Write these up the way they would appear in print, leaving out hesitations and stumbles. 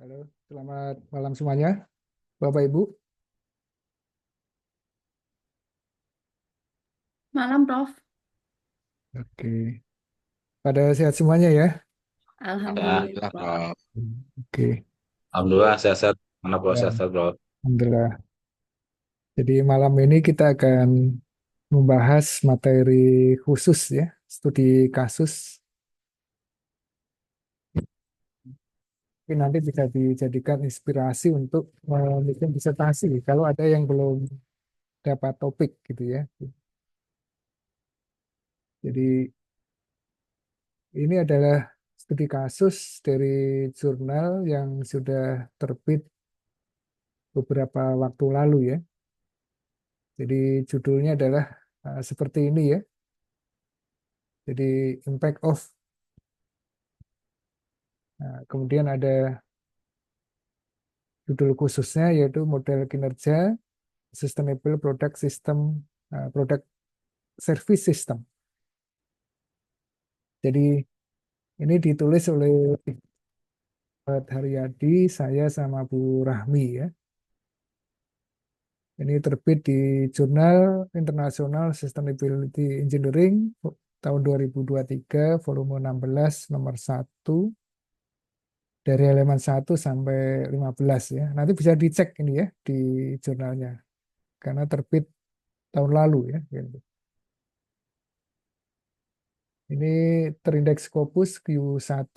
Halo, selamat malam semuanya, Bapak Ibu. Malam, Prof. Oke, pada sehat semuanya ya. Alhamdulillah, Alhamdulillah, Prof. bro. Oke, Alhamdulillah, sehat-sehat. Mana bro, ya, sehat-sehat, bro. Alhamdulillah. Jadi malam ini kita akan membahas materi khusus ya, studi kasus. Tapi nanti bisa dijadikan inspirasi untuk bikin disertasi kalau ada yang belum dapat topik gitu ya. Jadi ini adalah studi kasus dari jurnal yang sudah terbit beberapa waktu lalu ya. Jadi judulnya adalah seperti ini ya. Jadi impact of. Nah, kemudian ada judul khususnya yaitu model kinerja sustainable product system, product service system. Jadi ini ditulis oleh Ahmad Haryadi, saya sama Bu Rahmi ya. Ini terbit di Jurnal International Sustainability Engineering tahun 2023 volume 16 nomor 1 dari halaman 1 sampai 15 ya. Nanti bisa dicek ini ya di jurnalnya karena terbit tahun lalu ya. Gitu. Ini terindeks Scopus Q1.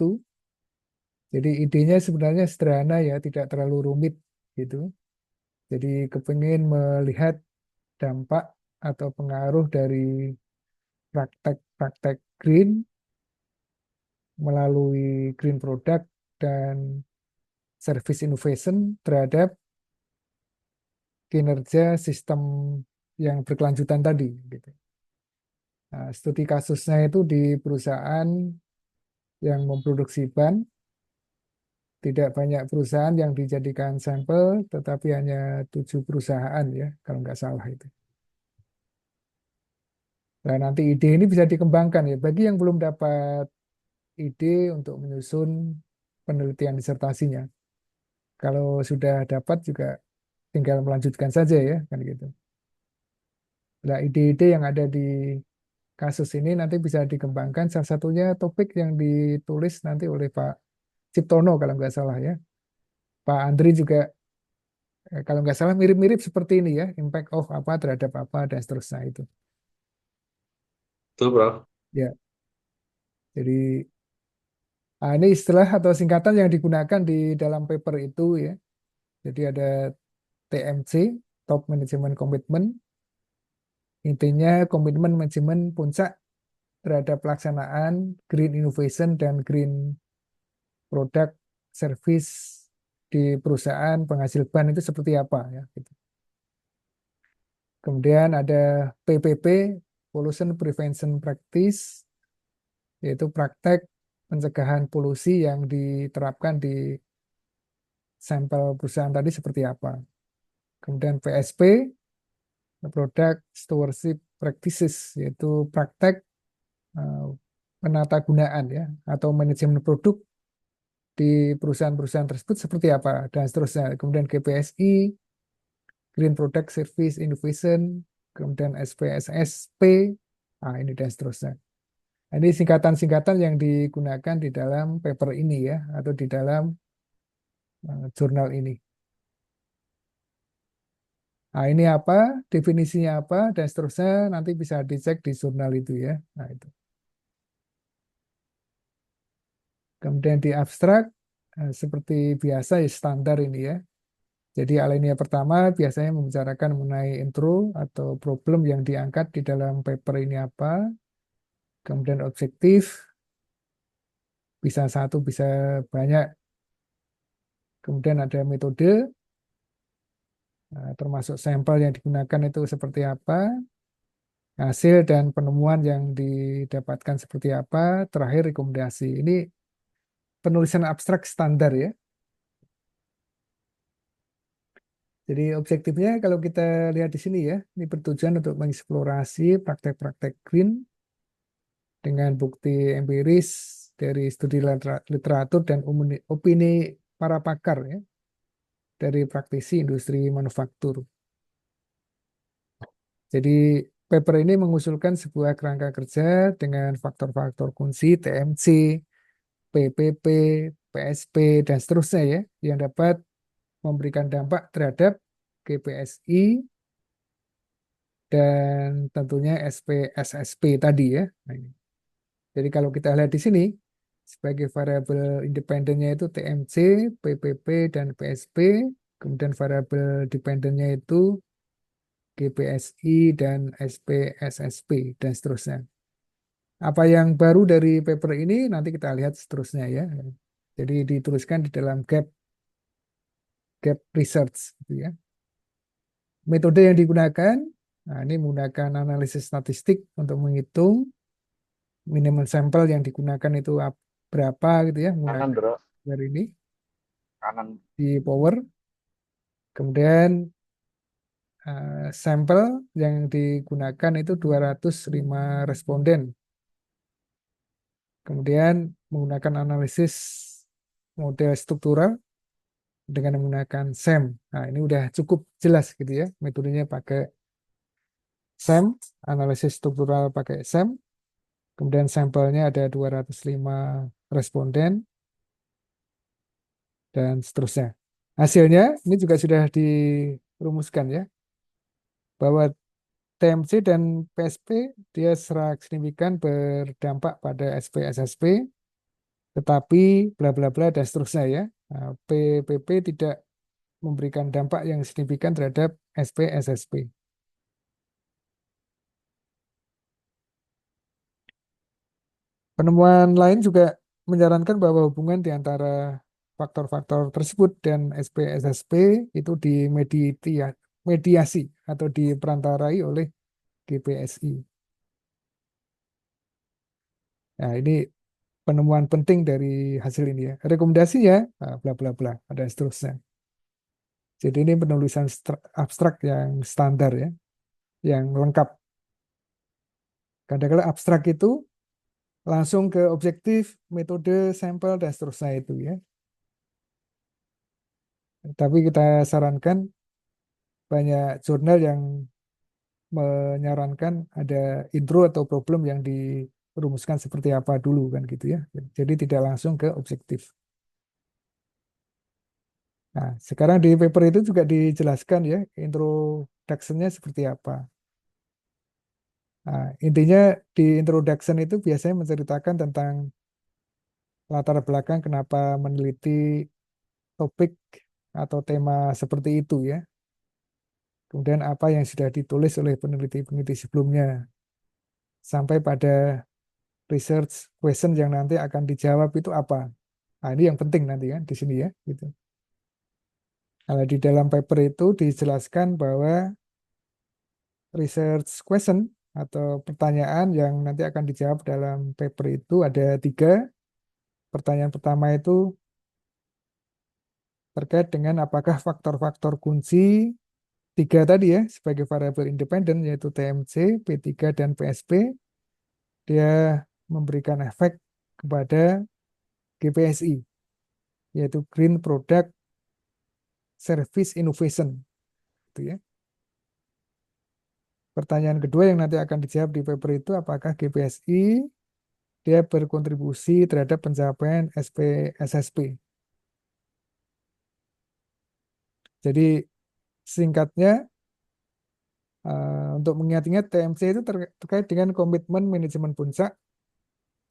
Jadi idenya sebenarnya sederhana ya, tidak terlalu rumit gitu. Jadi kepingin melihat dampak atau pengaruh dari praktek-praktek green melalui green product dan service innovation terhadap kinerja sistem yang berkelanjutan tadi gitu. Nah, studi kasusnya itu di perusahaan yang memproduksi ban, tidak banyak perusahaan yang dijadikan sampel, tetapi hanya 7 perusahaan ya, kalau nggak salah itu. Nah, nanti ide ini bisa dikembangkan ya. Bagi yang belum dapat ide untuk menyusun penelitian disertasinya. Kalau sudah dapat juga tinggal melanjutkan saja ya, kan gitu. Nah, ide-ide yang ada di kasus ini nanti bisa dikembangkan. Salah satunya topik yang ditulis nanti oleh Pak Ciptono kalau nggak salah ya. Pak Andri juga kalau nggak salah mirip-mirip seperti ini ya, impact of apa terhadap apa dan seterusnya itu. Betul, bro. Ya, jadi ini istilah atau singkatan yang digunakan di dalam paper itu ya. Jadi ada TMC, Top Management Commitment. Intinya komitmen manajemen puncak terhadap pelaksanaan green innovation dan green product service di perusahaan penghasil ban itu seperti apa ya. Gitu. Kemudian ada PPP, Pollution Prevention Practice, yaitu praktek pencegahan polusi yang diterapkan di sampel perusahaan tadi seperti apa. Kemudian PSP, Product Stewardship Practices, yaitu praktek eh, penata gunaan ya atau manajemen produk di perusahaan-perusahaan tersebut seperti apa dan seterusnya. Kemudian GPSI, Green Product Service Innovation, kemudian SPSSP, ini dan seterusnya. Ini singkatan-singkatan yang digunakan di dalam paper ini ya, atau di dalam jurnal ini. Nah, ini apa, definisinya apa, dan seterusnya nanti bisa dicek di jurnal itu ya. Nah, itu. Kemudian di abstrak, seperti biasa ya standar ini ya. Jadi alinea pertama biasanya membicarakan mengenai intro atau problem yang diangkat di dalam paper ini apa, kemudian objektif, bisa satu, bisa banyak, kemudian ada metode, termasuk sampel yang digunakan itu seperti apa, hasil dan penemuan yang didapatkan seperti apa, terakhir rekomendasi. Ini penulisan abstrak standar ya. Jadi objektifnya kalau kita lihat di sini ya, ini bertujuan untuk mengeksplorasi praktek-praktek green dengan bukti empiris dari studi literatur dan opini para pakar ya dari praktisi industri manufaktur. Jadi paper ini mengusulkan sebuah kerangka kerja dengan faktor-faktor kunci TMC, PPP, PSP, dan seterusnya ya, yang dapat memberikan dampak terhadap GPSI dan tentunya SPSSP tadi ya. Nah, ini. Jadi kalau kita lihat di sini, sebagai variabel independennya itu TMC, PPP, dan PSP, kemudian variabel dependennya itu GPSI dan SPSSP, dan seterusnya. Apa yang baru dari paper ini nanti kita lihat seterusnya ya. Jadi dituliskan di dalam gap research gitu ya. Metode yang digunakan, nah ini menggunakan analisis statistik untuk menghitung minimal sampel yang digunakan itu berapa gitu ya, Kanan, menggunakan bro. dari ini Kanan. di power. Kemudian sampel yang digunakan itu 205 responden. Kemudian menggunakan analisis model struktural dengan menggunakan SEM. Nah, ini udah cukup jelas gitu ya. Metodenya pakai SEM, analisis struktural pakai SEM. Kemudian sampelnya ada 205 responden dan seterusnya. Hasilnya ini juga sudah dirumuskan ya, bahwa TMC dan PSP dia secara signifikan berdampak pada SP-SSP, tetapi bla bla bla dan seterusnya ya. Nah, PPP tidak memberikan dampak yang signifikan terhadap SP-SSP. Penemuan lain juga menyarankan bahwa hubungan di antara faktor-faktor tersebut dan SP-SSP itu mediasi atau diperantarai oleh GPSI. Nah, ini penemuan penting dari hasil ini ya. Rekomendasinya, bla bla bla, ada seterusnya. Jadi ini penulisan abstrak yang standar ya, yang lengkap. Kadang-kadang abstrak itu langsung ke objektif, metode, sampel, dan seterusnya itu ya. Tapi kita sarankan banyak jurnal yang menyarankan ada intro atau problem yang dirumuskan seperti apa dulu kan gitu ya. Jadi tidak langsung ke objektif. Nah, sekarang di paper itu juga dijelaskan ya introduction-nya seperti apa. Nah, intinya di introduction itu biasanya menceritakan tentang latar belakang kenapa meneliti topik atau tema seperti itu ya. Kemudian apa yang sudah ditulis oleh peneliti-peneliti sebelumnya sampai pada research question yang nanti akan dijawab itu apa. Nah, ini yang penting nanti kan di sini ya gitu. Kalau di dalam paper itu dijelaskan bahwa research question atau pertanyaan yang nanti akan dijawab dalam paper itu ada 3. Pertanyaan pertama itu terkait dengan apakah faktor-faktor kunci 3 tadi ya sebagai variabel independen yaitu TMC, P3, dan PSP dia memberikan efek kepada GPSI yaitu Green Product Service Innovation gitu ya. Pertanyaan kedua yang nanti akan dijawab di paper itu apakah GPSI dia berkontribusi terhadap pencapaian SPSSP. Jadi singkatnya untuk mengingat-ingat TMC itu terkait dengan komitmen manajemen puncak,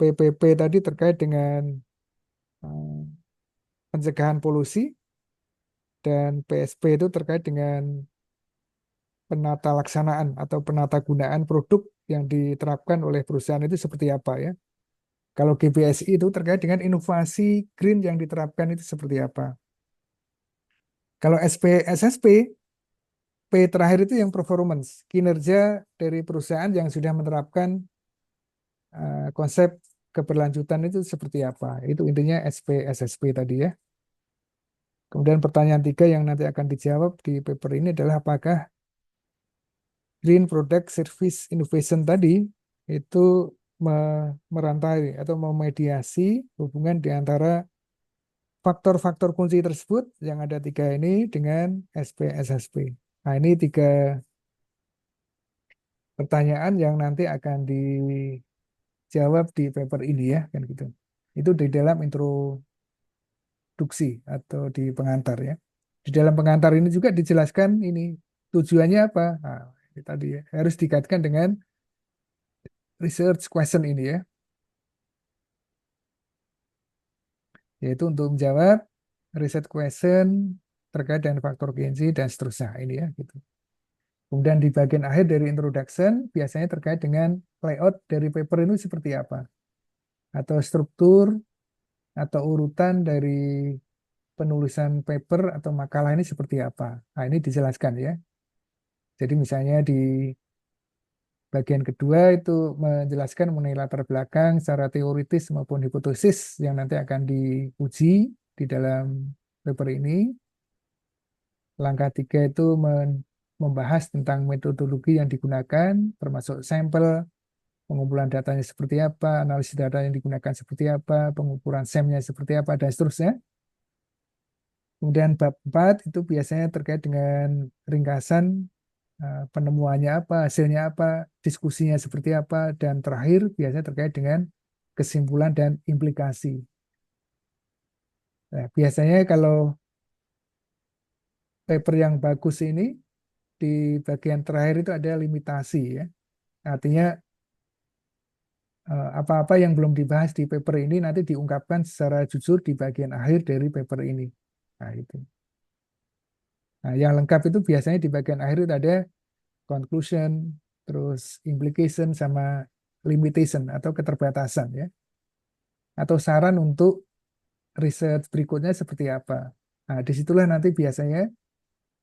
PPP tadi terkait dengan eh, pencegahan polusi, dan PSP itu terkait dengan penata laksanaan atau penata gunaan produk yang diterapkan oleh perusahaan itu seperti apa ya. Kalau GPSI itu terkait dengan inovasi green yang diterapkan itu seperti apa. Kalau SPSSP, P terakhir itu yang performance, kinerja dari perusahaan yang sudah menerapkan konsep keberlanjutan itu seperti apa. Itu intinya SPSSP tadi ya. Kemudian pertanyaan 3 yang nanti akan dijawab di paper ini adalah apakah Green Product Service Innovation tadi itu merantai atau memediasi hubungan di antara faktor-faktor kunci tersebut yang ada 3 ini dengan SPSSP. Nah, ini 3 pertanyaan yang nanti akan dijawab di paper ini ya, kan gitu. Itu di dalam introduksi atau di pengantar ya. Di dalam pengantar ini juga dijelaskan ini tujuannya apa. Nah, ini tadi ya, harus dikaitkan dengan research question ini ya, yaitu untuk menjawab research question terkait dengan faktor kunci dan seterusnya ini ya gitu. Kemudian di bagian akhir dari introduction biasanya terkait dengan layout dari paper ini seperti apa, atau struktur atau urutan dari penulisan paper atau makalah ini seperti apa. Nah, ini dijelaskan ya. Jadi misalnya di bagian kedua itu menjelaskan mengenai latar belakang secara teoritis maupun hipotesis yang nanti akan diuji di dalam paper ini. Langkah 3 itu membahas tentang metodologi yang digunakan, termasuk sampel, pengumpulan datanya seperti apa, analisis data yang digunakan seperti apa, pengukuran SEM-nya seperti apa, dan seterusnya. Kemudian bab 4 itu biasanya terkait dengan ringkasan penemuannya apa, hasilnya apa, diskusinya seperti apa, dan terakhir biasanya terkait dengan kesimpulan dan implikasi. Nah, biasanya kalau paper yang bagus ini di bagian terakhir itu ada limitasi ya. Artinya apa-apa yang belum dibahas di paper ini nanti diungkapkan secara jujur di bagian akhir dari paper ini. Nah, itu. Nah, yang lengkap itu biasanya di bagian akhir itu ada conclusion, terus implication sama limitation atau keterbatasan ya. Atau saran untuk riset berikutnya seperti apa. Nah, disitulah nanti biasanya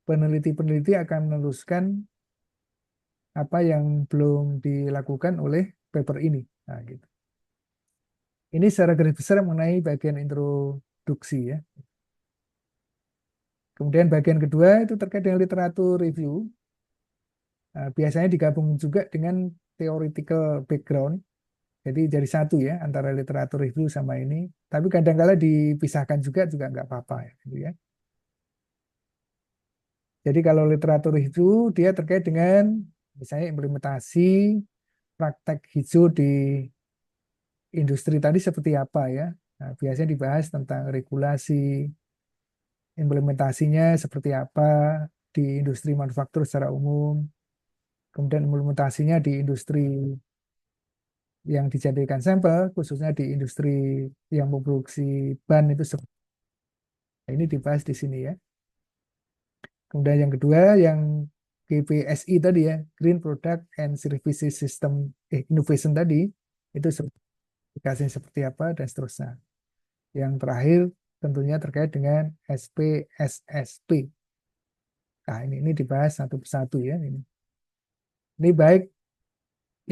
peneliti-peneliti akan meneruskan apa yang belum dilakukan oleh paper ini. Nah, gitu. Ini secara garis besar mengenai bagian introduksi ya. Kemudian bagian kedua itu terkait dengan literatur review. Nah, biasanya digabung juga dengan theoretical background. Jadi jadi satu ya antara literatur review sama ini. Tapi kadang-kala dipisahkan juga nggak apa-apa ya, gitu ya. Jadi kalau literatur review dia terkait dengan misalnya implementasi praktek hijau di industri tadi seperti apa ya. Nah, biasanya dibahas tentang regulasi, implementasinya seperti apa di industri manufaktur secara umum, kemudian implementasinya di industri yang dijadikan sampel, khususnya di industri yang memproduksi ban itu ini dibahas di sini ya. Kemudian yang kedua yang GPSI tadi ya, Green Product and Services System Innovation tadi, itu aplikasinya seperti apa dan seterusnya. Yang terakhir tentunya terkait dengan SPSSP. Nah, ini dibahas satu persatu ya. Ini baik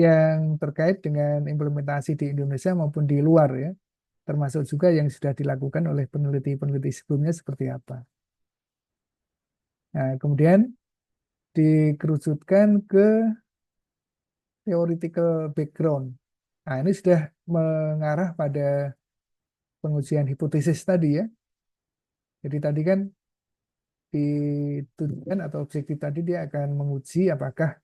yang terkait dengan implementasi di Indonesia maupun di luar ya, termasuk juga yang sudah dilakukan oleh peneliti-peneliti sebelumnya seperti apa. Nah, kemudian dikerucutkan ke theoretical background. Nah, ini sudah mengarah pada pengujian hipotesis tadi ya. Jadi tadi kan ditujukan atau objektif tadi dia akan menguji apakah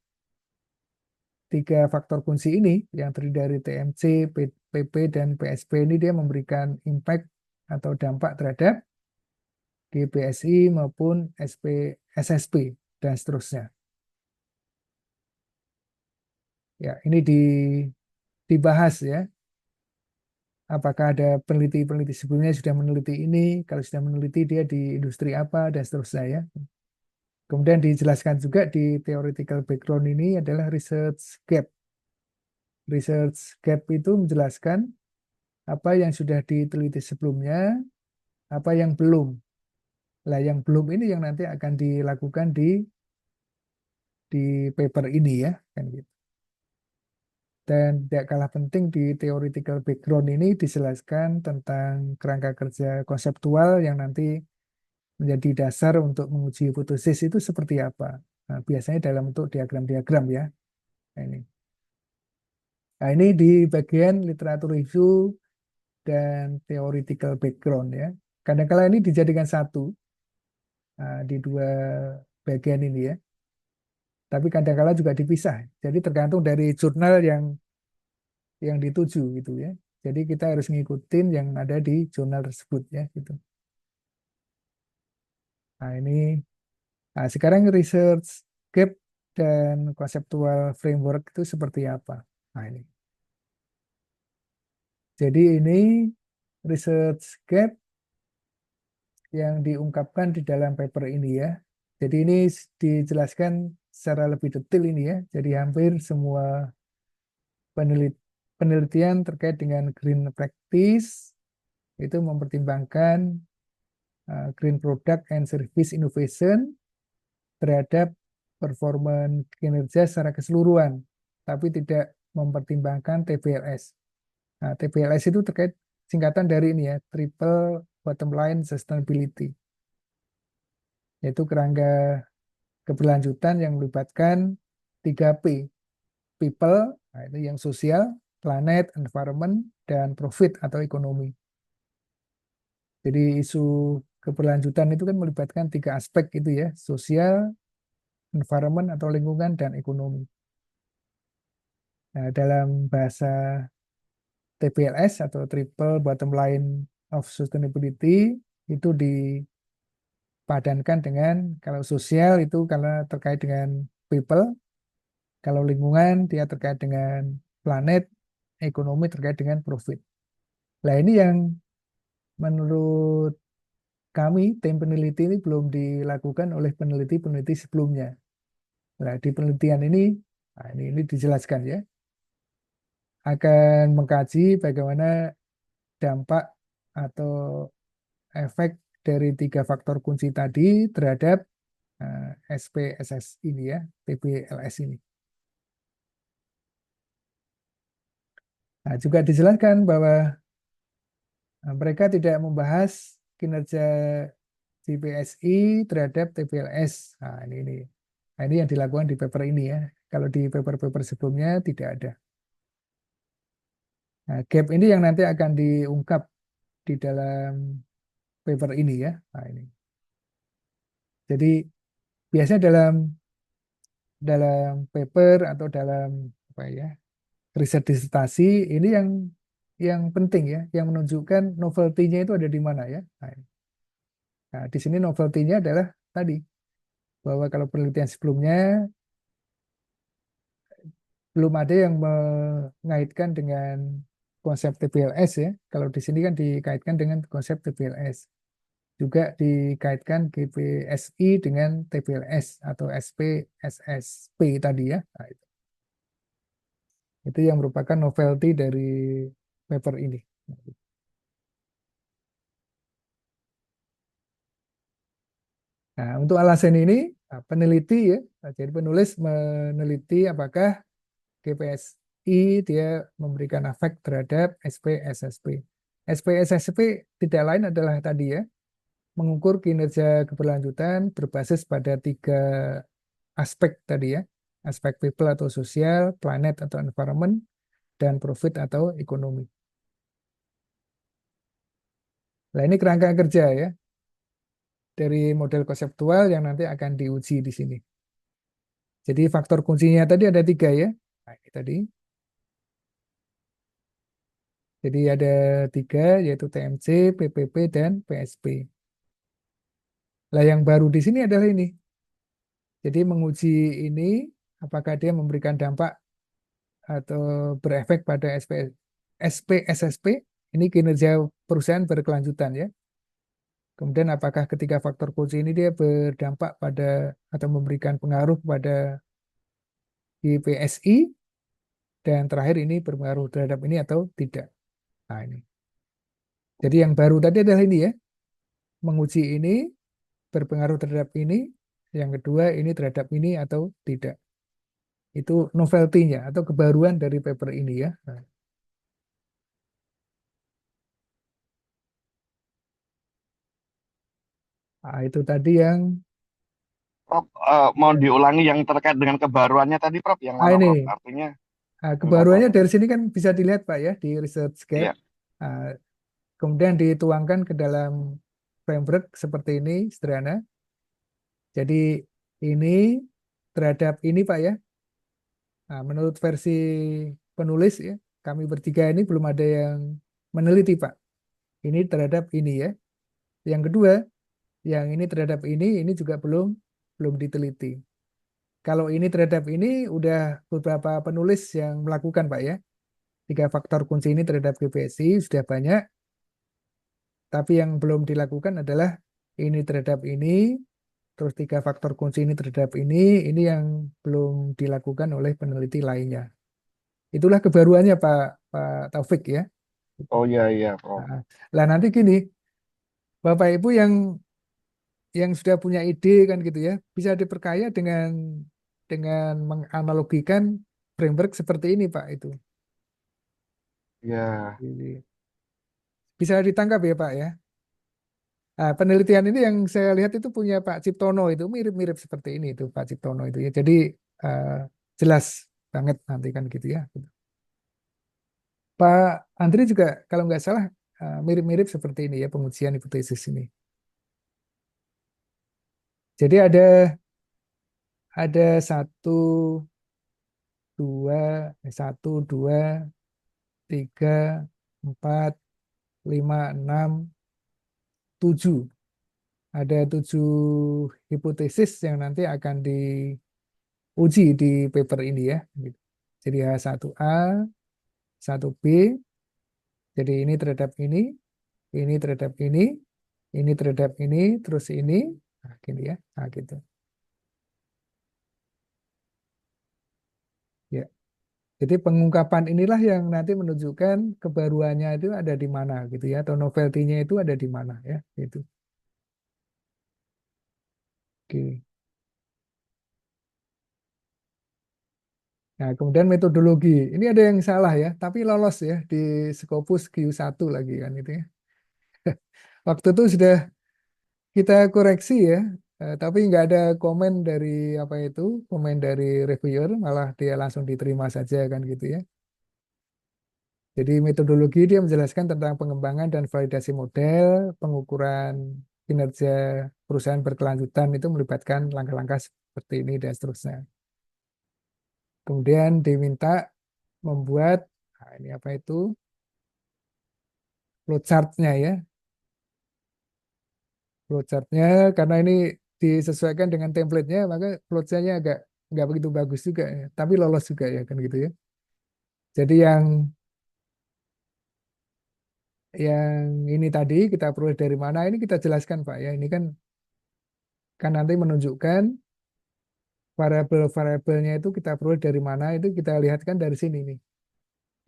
3 faktor kunci ini yang terdiri dari TMC, PP, dan PSP ini dia memberikan impact atau dampak terhadap GPSI maupun SSP dan seterusnya. Ya, ini dibahas ya. Apakah ada peneliti-peneliti sebelumnya sudah meneliti ini, kalau sudah meneliti dia di industri apa dan seterusnya ya. Kemudian dijelaskan juga di theoretical background ini adalah research gap. Research gap itu menjelaskan apa yang sudah diteliti sebelumnya, apa yang belum. Lah yang belum ini yang nanti akan dilakukan di paper ini ya, kan gitu. Dan tidak kalah penting di theoretical background ini dijelaskan tentang kerangka kerja konseptual yang nanti menjadi dasar untuk menguji hipotesis itu seperti apa. Nah, biasanya dalam bentuk diagram-diagram ya. Nah, ini di bagian literatur review dan theoretical background ya. Kadangkala ini dijadikan satu di dua bagian ini ya. Tapi kadangkala juga dipisah. Jadi tergantung dari jurnal yang dituju gitu ya. Jadi kita harus ngikutin yang ada di jurnal tersebut ya gitu. Nah ini, sekarang research gap dan conceptual framework itu seperti apa? Nah ini. Jadi ini research gap yang diungkapkan di dalam paper ini ya. Jadi ini dijelaskan secara lebih detail ini ya. Jadi hampir semua penelitian terkait dengan green practice itu mempertimbangkan green product and service innovation terhadap performa kinerja secara keseluruhan, tapi tidak mempertimbangkan TPLS. Nah, TPLS itu terkait singkatan dari ini ya, Triple Bottom Line Sustainability, yaitu kerangka keberlanjutan yang melibatkan 3P, people, nah itu yang sosial, planet, environment, dan profit atau ekonomi. Jadi isu keberlanjutan itu kan melibatkan 3 aspek itu ya, sosial, environment atau lingkungan, dan ekonomi. Nah, dalam bahasa TPLS atau Triple Bottom Line of Sustainability itu dipadankan dengan kalau sosial itu karena terkait dengan people, kalau lingkungan dia terkait dengan planet, ekonomi terkait dengan profit. Nah ini yang menurut kami tim peneliti ini belum dilakukan oleh peneliti-peneliti sebelumnya. Nah di penelitian ini, ini dijelaskan ya, akan mengkaji bagaimana dampak atau efek dari 3 faktor kunci tadi terhadap SPSS ini ya, TPLS ini. Nah, juga dijelaskan bahwa mereka tidak membahas kinerja GPSI terhadap TPLS. Nah, ini. Nah, ini yang dilakukan di paper ini ya. Kalau di paper-paper sebelumnya tidak ada. Nah, gap ini yang nanti akan diungkap di dalam paper ini ya. Nah, ini. Jadi biasanya dalam paper atau dalam apa ya, riset disertasi ini yang penting ya, yang menunjukkan novelty-nya itu ada di mana ya. Nah, di sini novelty-nya adalah tadi bahwa kalau penelitian sebelumnya belum ada yang mengaitkan dengan konsep TPLS ya. Kalau di sini kan dikaitkan dengan konsep TPLS. Juga dikaitkan GPSI dengan TPLS atau SPSSP tadi ya. Nah, itu yang merupakan novelty dari paper ini. Nah, untuk alasan ini, peneliti ya, jadi penulis meneliti apakah GPSI dia memberikan efek terhadap SPSSP. SPSSP tidak lain adalah tadi ya, mengukur kinerja keberlanjutan berbasis pada 3 aspek tadi ya, aspek people atau sosial, planet atau environment, dan profit atau ekonomi. Nah ini kerangka kerja ya, dari model konseptual yang nanti akan diuji di sini. Jadi faktor kuncinya tadi ada 3 ya. Nah, ini tadi. Jadi ada 3 yaitu TMC, PPP, dan PSP. Nah yang baru di sini adalah ini. Jadi menguji ini apakah dia memberikan dampak atau berefek pada SPSSP, ini kinerja perusahaan berkelanjutan ya. Kemudian apakah ketiga faktor kunci ini dia berdampak pada atau memberikan pengaruh pada GPSI, dan terakhir ini berpengaruh terhadap ini atau tidak. Nah ini. Jadi yang baru tadi adalah ini ya, menguji ini berpengaruh terhadap ini, yang kedua ini terhadap ini atau tidak. Itu novelty-nya atau kebaruan dari paper ini ya. Nah, itu tadi yang Prof, mau diulangi yang terkait dengan kebaruannya tadi, Prof, yang mana, ini. Prof? Artinya Kebaruannya ungkapannya. dari sini kan bisa dilihat Pak ya di research gap. Iya, Kemudian dituangkan ke dalam framework seperti ini, sederhana. Jadi ini terhadap ini Pak ya. Nah, menurut versi penulis ya, kami bertiga ini belum ada yang meneliti Pak. Ini terhadap ini ya. Yang kedua, yang ini terhadap ini juga belum diteliti. Kalau ini terhadap ini udah beberapa penulis yang melakukan Pak ya. 3 faktor kunci ini terhadap GPSI sudah banyak, tapi yang belum dilakukan adalah ini terhadap ini, terus 3 faktor kunci ini terhadap ini yang belum dilakukan oleh peneliti lainnya. Itulah kebaruannya Pak Taufik ya. Oh iya iya, Prof. Nah, lah nanti gini, Bapak Ibu yang sudah punya ide kan gitu ya, bisa diperkaya dengan menganalogikan framework seperti ini Pak itu. Ya, Jadi, bisa ditangkap ya Pak ya. Nah, penelitian ini yang saya lihat itu punya Pak Ciptono itu mirip-mirip seperti ini itu Pak Ciptono itu ya. Jadi eh, jelas banget nanti kan gitu ya. Pak Andri juga kalau nggak salah mirip-mirip seperti ini ya pengujian hipotesis ini. Jadi ada satu, dua, tiga, 4, 5, 6, 7. Ada 7 hipotesis yang nanti akan diuji di paper ini ya. Jadi H1A, 1B, jadi ini terhadap ini terhadap ini terhadap ini, terus ini, nah gini ya, nah gitu. Ya, jadi pengungkapan inilah yang nanti menunjukkan kebaruannya itu ada di mana gitu ya, atau novelty-nya itu ada di mana ya, gitu. Oke. Nah, kemudian metodologi. Ini ada yang salah ya, tapi lolos ya di Scopus Q1 lagi kan itu ya. Waktu itu sudah kita koreksi ya, tapi nggak ada komen dari apa itu, komen dari reviewer, malah dia langsung diterima saja kan gitu ya. Jadi metodologi dia menjelaskan tentang pengembangan dan validasi model, pengukuran kinerja perusahaan berkelanjutan itu melibatkan langkah-langkah seperti ini dan seterusnya. Kemudian diminta membuat, nah ini apa itu, flowchart-nya ya, flowchart-nya karena ini disesuaikan dengan template-nya, maka flowchart-nya agak nggak begitu bagus juga ya, tapi lolos juga ya kan gitu ya. Jadi yang ini tadi kita peroleh dari mana ini kita jelaskan Pak ya. Ini kan nanti menunjukkan variabel-variabelnya itu kita peroleh dari mana itu kita lihat kan dari sini nih.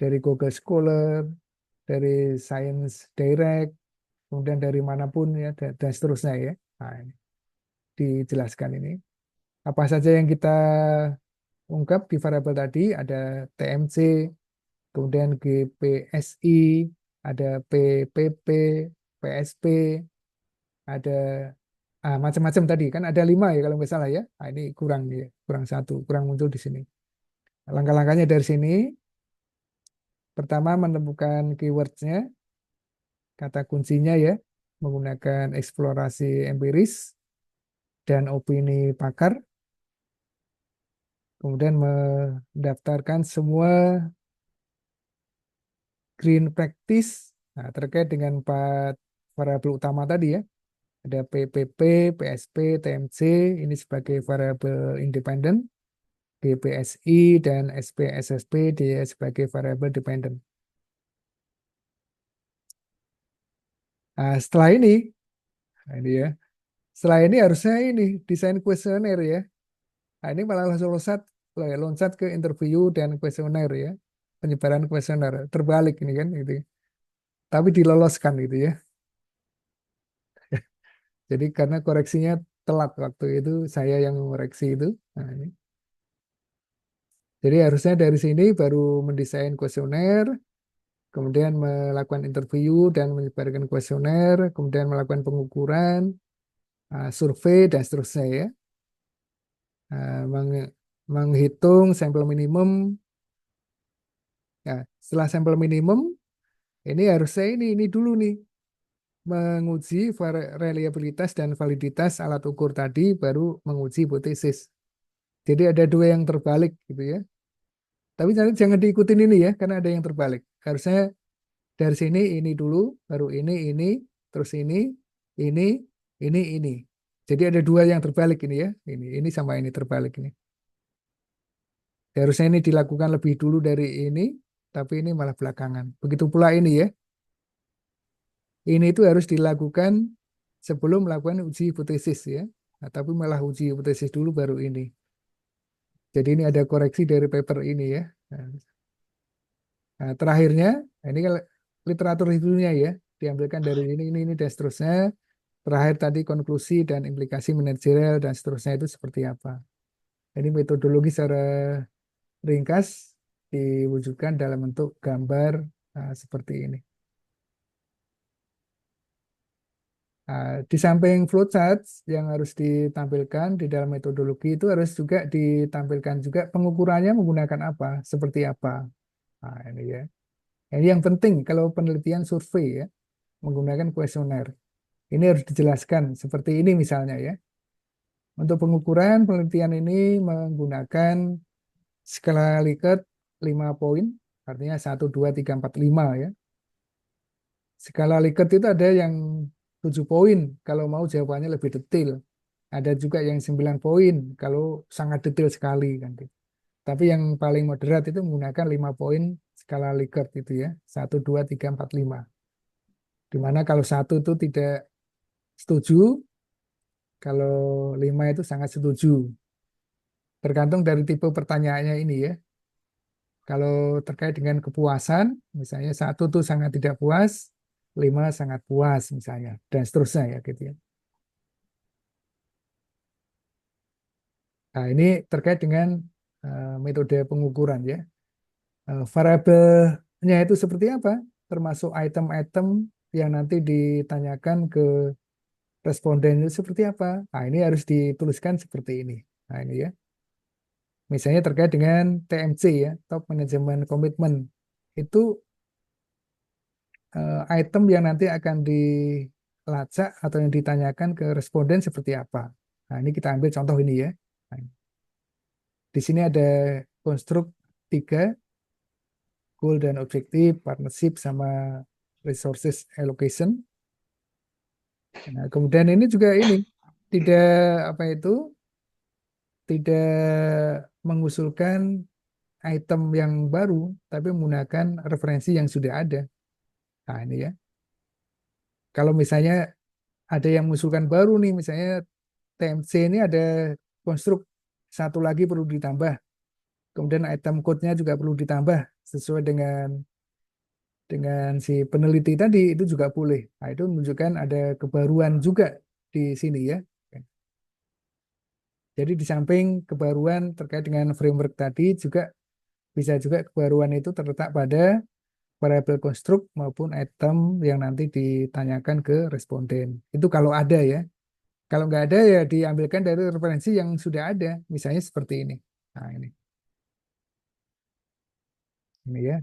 Dari Google Scholar, dari Science Direct, kemudian dari manapun ya dan seterusnya ya. Nah, ini dijelaskan ini. Apa saja yang kita ungkap di variabel tadi ada TMC, kemudian GPSI, ada PPP, PSP, ada macam-macam tadi kan ada 5 ya kalau nggak salah ya. Nah, ini kurang ya, kurang satu, kurang muncul di sini. Langkah-langkahnya dari sini, pertama menemukan keywordsnya, kata kuncinya ya, menggunakan eksplorasi empiris dan opini pakar, kemudian mendaftarkan semua green practice terkait dengan 4 variabel utama tadi ya. Ada PPP, PSP, TMC, ini sebagai variabel independen, GPSI dan SPSSP dia sebagai variabel dependen. Nah, setelah ini ya, setelah ini harusnya ini desain kuesioner ya. Nah, ini malah langsung loncat ke interview dan kuesioner ya, penyebaran kuesioner terbalik ini kan gitu. Tapi diloloskan gitu ya. Jadi karena koreksinya telat waktu itu saya yang mengoreksi itu. Nah, ini. Jadi harusnya dari sini baru mendesain kuesioner, kemudian melakukan interview dan menyebarkan kuesioner, kemudian melakukan pengukuran, survei dan seterusnya ya. Menghitung sampel minimum. Ya, setelah sampel minimum, ini harusnya ini dulu nih. menguji reliabilitas dan validitas alat ukur tadi, baru menguji hipotesis. Jadi ada dua yang terbalik gitu ya. Tapi jangan diikutin ini ya, karena ada yang terbalik. Harusnya dari sini ini dulu, baru ini, terus ini, ini. Jadi ada dua yang terbalik ini ya. Ini sama ini terbalik ini. Harusnya ini dilakukan lebih dulu dari ini, tapi ini malah belakangan. Begitu pula ini ya. Ini itu harus dilakukan sebelum melakukan uji hipotesis ya. Nah, tapi malah uji hipotesis dulu baru ini. Jadi ini ada koreksi dari paper ini ya. Nah, terakhirnya, ini kan literatur reviewnya ya, diambilkan dari ini, dan seterusnya. Terakhir tadi konklusi dan implikasi manajerial dan seterusnya itu seperti apa. Ini metodologi secara ringkas diwujudkan dalam bentuk gambar seperti ini. Di samping flowchart yang harus ditampilkan di dalam metodologi itu harus juga ditampilkan juga pengukurannya menggunakan apa, seperti apa. Nah, ini ya. Ini yang penting kalau penelitian survei ya, menggunakan kuesioner. Ini harus dijelaskan seperti ini misalnya ya. Untuk pengukuran penelitian ini menggunakan skala Likert 5 poin, artinya 1, 2, 3, 4, 5 ya. Skala Likert itu ada yang 7 poin kalau mau jawabannya lebih detail. Ada juga yang 9 poin kalau sangat detail sekali kan. Tapi yang paling moderat itu menggunakan 5 poin skala Likert itu ya. 1, 2, 3, 4, 5. Dimana kalau 1 itu tidak setuju, kalau 5 itu sangat setuju. Tergantung dari tipe pertanyaannya ini ya. Kalau terkait dengan kepuasan, misalnya 1 itu sangat tidak puas, 5 sangat puas misalnya, dan seterusnya ya gitu ya. Nah, ini terkait dengan metode pengukuran ya. Variabelnya itu seperti apa? Termasuk item-item yang nanti ditanyakan ke responden itu seperti apa? Nah, ini harus dituliskan seperti ini. Nah, ini ya. Misalnya terkait dengan TMC ya, Top Management Commitment. Itu item yang nanti akan dilacak atau yang ditanyakan ke responden seperti apa. Nah, ini kita ambil contoh ini ya. Nah, di sini ada konstruk 3, goal dan objektif, partnership, sama resources allocation. Nah, kemudian ini juga ini tidak apa itu tidak mengusulkan item yang baru, tapi menggunakan referensi yang sudah ada. Nah, ini ya. Kalau misalnya ada yang mengusulkan baru nih, misalnya TMC ini ada konstruk 1 lagi perlu ditambah. Kemudian item code-nya juga perlu ditambah sesuai dengan si peneliti tadi, itu juga boleh. Nah, itu menunjukkan ada kebaruan juga di sini ya. Jadi di samping kebaruan terkait dengan framework tadi, juga bisa juga kebaruan itu terletak pada variabel konstruk maupun item yang nanti ditanyakan ke responden. Itu kalau ada ya. Kalau nggak ada ya diambilkan dari referensi yang sudah ada. Misalnya seperti ini. Nah ini. Ini ya.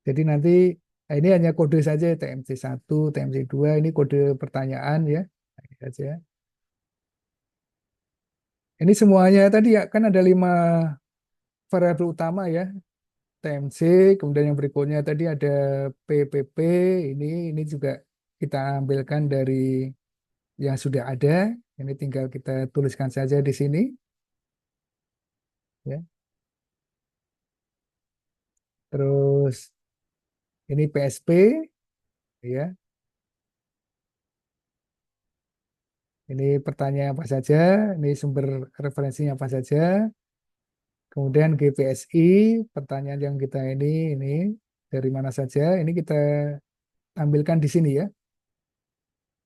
Jadi nanti ini hanya kode saja TMC1, TMC2. Ini kode pertanyaan ya. Nah, ini saja. Ini semuanya tadi ya kan ada 5 variabel utama ya. TMC, kemudian yang berikutnya tadi ada PPP, ini juga kita ambilkan dari yang sudah ada. Ini tinggal kita tuliskan saja di sini. Ya. Terus ini PSP, ya. Ini pertanyaan apa saja, ini sumber referensinya apa saja. Kemudian GPSI, pertanyaan yang kita ini dari mana saja. Ini kita tampilkan di sini ya.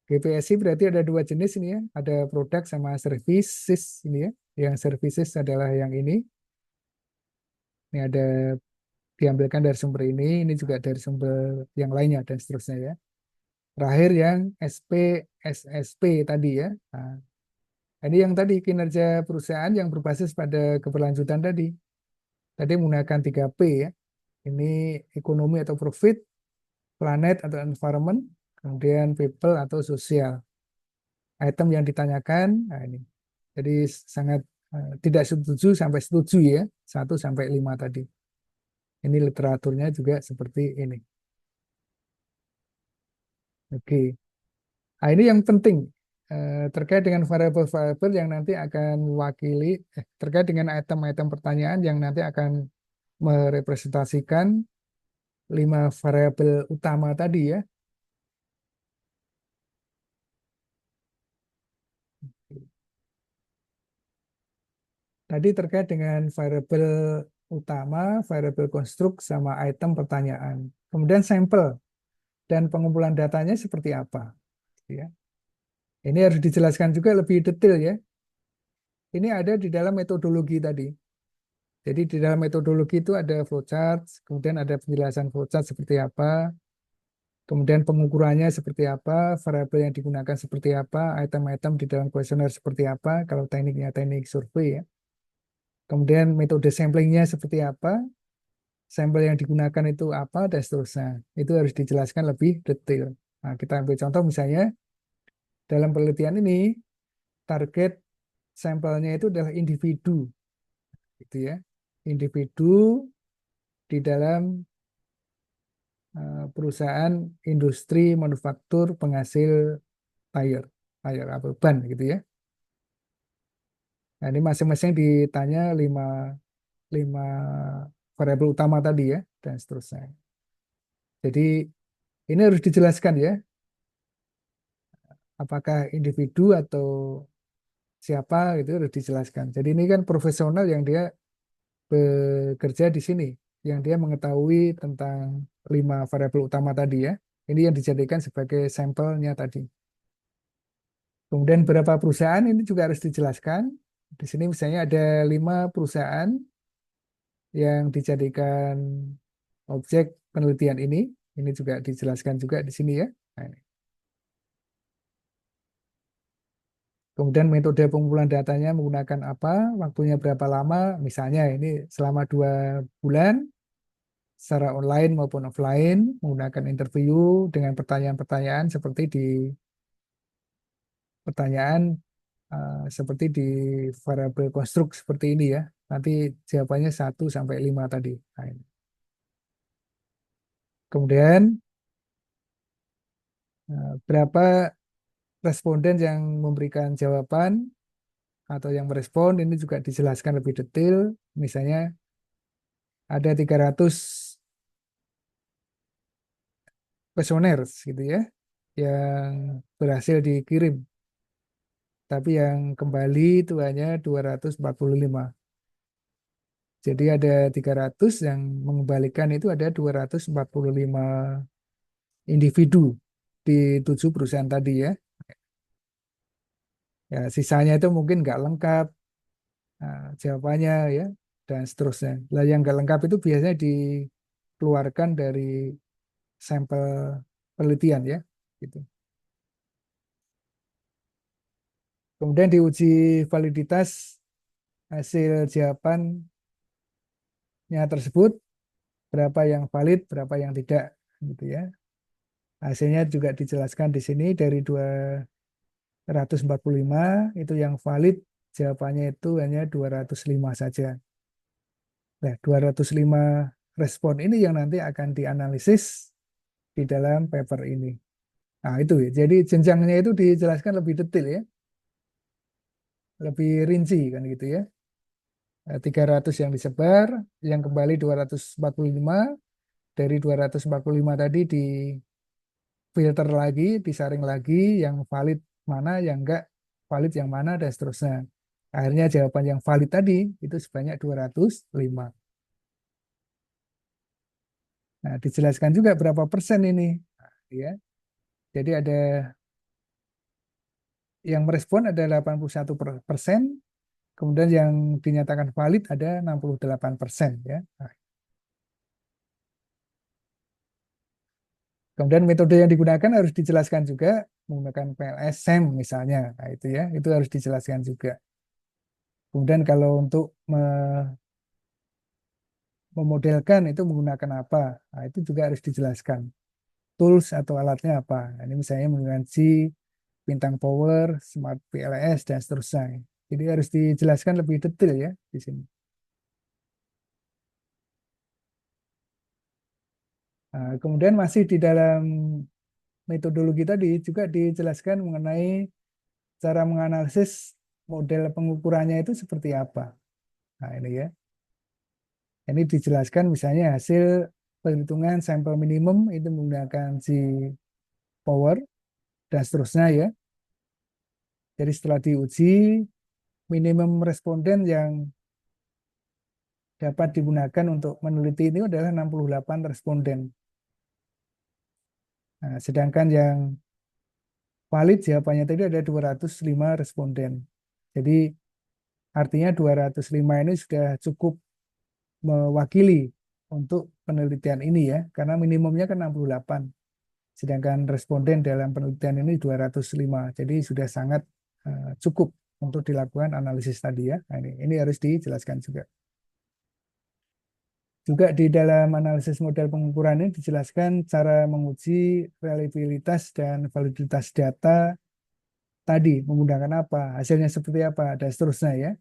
GPSI berarti ada 2 jenis ini ya. Ada produk sama services ini ya. Yang services adalah yang ini. Ini ada diambilkan dari sumber ini juga dari sumber yang lainnya dan seterusnya ya. Terakhir yang SP, SSP tadi ya. Nah, ini yang tadi kinerja perusahaan yang berbasis pada keberlanjutan tadi. Tadi menggunakan 3P ya. Ini ekonomi atau profit, planet atau environment, kemudian people atau sosial. Item yang ditanyakan, nah ini. Jadi sangat tidak setuju sampai setuju ya, 1 sampai 5 tadi. Ini literaturnya juga seperti ini. Oke. Nah, ini yang penting terkait dengan variabel-variabel yang nanti akan mewakili, terkait dengan item-item pertanyaan yang nanti akan merepresentasikan 5 variabel utama tadi ya. Tadi terkait dengan variabel utama, variabel konstruk, sama item pertanyaan. Kemudian sampel dan pengumpulan datanya seperti apa. Ya. Ini harus dijelaskan juga lebih detail ya. Ini ada di dalam metodologi tadi. Jadi di dalam metodologi itu ada flowchart, kemudian ada penjelasan flowchart seperti apa, kemudian pengukurannya seperti apa, variabel yang digunakan seperti apa, item-item di dalam kuesioner seperti apa, kalau tekniknya teknik survei ya. Kemudian metode samplingnya seperti apa, sampel yang digunakan itu apa, dan seterusnya. Itu harus dijelaskan lebih detail. Nah, kita ambil contoh misalnya, dalam penelitian ini, target sampelnya itu adalah individu. Gitu ya. Individu di dalam perusahaan industri manufaktur penghasil tire atau ban gitu ya. Nah, ini masing-masing ditanya 5 variabel utama tadi ya, dan seterusnya. Jadi ini harus dijelaskan ya, apakah individu atau siapa itu harus dijelaskan. Jadi ini kan profesional yang dia bekerja di sini, yang dia mengetahui tentang 5 variabel utama tadi ya. Ini yang dijadikan sebagai sampelnya tadi. Kemudian berapa perusahaan ini juga harus dijelaskan. Di sini misalnya ada 5 perusahaan yang dijadikan objek penelitian ini. Ini juga dijelaskan juga di sini ya. Nah, ini. Kemudian metode pengumpulan datanya menggunakan apa, waktunya berapa lama, misalnya ini selama 2 bulan, secara online maupun offline, menggunakan interview dengan pertanyaan-pertanyaan seperti di pertanyaan seperti di variabel konstruk seperti ini ya. Nanti jawabannya 1 sampai 5 tadi. Nah, ini. Kemudian berapa responden yang memberikan jawaban atau yang merespon, ini juga dijelaskan lebih detail. Misalnya ada 300 kuesioner gitu ya yang berhasil dikirim, tapi yang kembali itu hanya 245. Jadi ada 300 yang mengembalikan, itu ada 245 individu di 7 perusahaan tadi ya. Ya, sisanya itu mungkin nggak lengkap jawabannya ya, dan seterusnya. Lah yang nggak lengkap itu biasanya dikeluarkan dari sampel penelitian ya, gitu. Kemudian diuji validitas hasil jawabannya tersebut, berapa yang valid, berapa yang tidak, gitu ya. Hasilnya juga dijelaskan di sini dari 245 itu yang valid jawabannya itu hanya 205 saja. Nah, 205 respon ini yang nanti akan dianalisis di dalam paper ini. Nah, itu ya. Jadi jenjangnya itu dijelaskan lebih detail ya. Lebih rinci kan gitu ya. 300 yang disebar, yang kembali 245, dari 245 tadi di filter lagi, disaring lagi, yang valid mana, yang enggak valid yang mana, dan seterusnya. Akhirnya jawaban yang valid tadi itu sebanyak 205. Nah, dijelaskan juga berapa persen ini. Nah, ya. Jadi ada yang merespon ada 81%, kemudian yang dinyatakan valid ada 68% ya. Nah, kemudian metode yang digunakan harus dijelaskan juga, menggunakan PLS, SEM misalnya. Nah, itu ya, itu harus dijelaskan juga. Kemudian kalau untuk memodelkan itu menggunakan apa, nah, itu juga harus dijelaskan. tools atau alatnya apa. Nah, ini misalnya menggunakan G, bintang power, smart PLS, dan seterusnya. Jadi harus dijelaskan lebih detail ya di sini. Nah, kemudian masih di dalam metodologi tadi juga dijelaskan mengenai cara menganalisis model pengukurannya itu seperti apa. Nah, ini ya. Ini dijelaskan misalnya hasil perhitungan sampel minimum itu menggunakan si power dan seterusnya ya. Jadi setelah diuji, minimum responden yang dapat digunakan untuk meneliti ini adalah 68 responden. Nah, sedangkan yang valid jawabannya tadi ada 205 responden. Jadi artinya 205 ini sudah cukup mewakili untuk penelitian ini ya, karena minimumnya kan 68. Sedangkan responden dalam penelitian ini 205. Jadi sudah sangat cukup untuk dilakukan analisis tadi ya. Nah, ini harus dijelaskan juga. Juga di dalam analisis model pengukuran ini dijelaskan cara menguji reliabilitas dan validitas data tadi menggunakan apa, hasilnya seperti apa, dan seterusnya ya.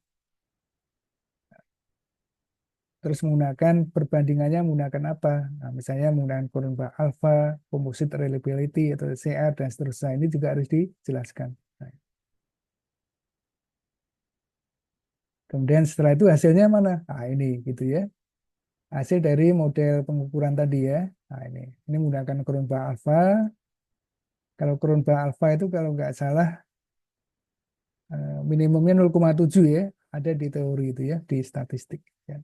Terus menggunakan perbandingannya menggunakan apa? Nah, misalnya menggunakan kurva alpha, composite reliability atau CR dan seterusnya. Ini juga harus dijelaskan. Nah, kemudian setelah itu hasilnya mana? Nah, ini gitu ya. Hasil dari model pengukuran tadi ya. Nah, ini menggunakan kurva alpha. Kalau kurva alpha itu kalau nggak salah minimumnya 0,7 ya. Ada di teori itu ya, di statistik. Ya.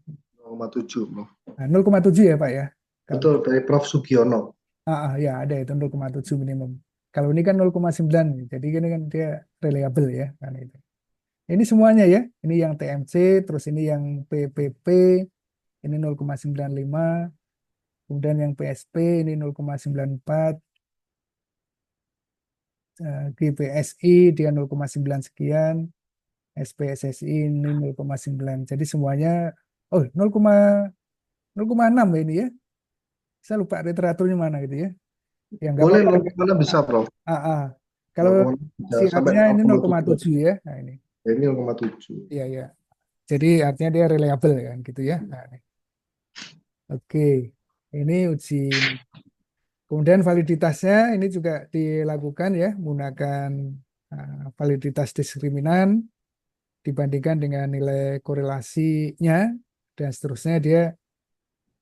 0,7, Prof. Nah, 0,7 ya Pak ya. Kalau Betul, dari Prof. Sugiono. ya ada itu 0,7 minimum. Kalau ini kan 0,9, jadi ini kan dia reliable ya kan itu. Ini semuanya ya. Ini yang TMC, terus ini yang PPP, ini 0,95, kemudian yang PSP ini 0,94, GPSI dia 0,9 sekian, SPSSI ini 0,9. Jadi semuanya 0,6 ini ya. Saya lupa literaturnya mana gitu ya. Yang nggak Boleh apa-apa. 0,6 bisa, Prof. Kalau 0,6 bisa sampai CR-nya ini 0,7. 0,7 ya. Nah ini. Ini 0,7. Iya, iya. Jadi artinya dia reliable kan gitu ya. Nah, ini. Oke. Ini uji. Kemudian validitasnya ini juga dilakukan ya menggunakan validitas diskriminan dibandingkan dengan nilai korelasinya dan seterusnya dia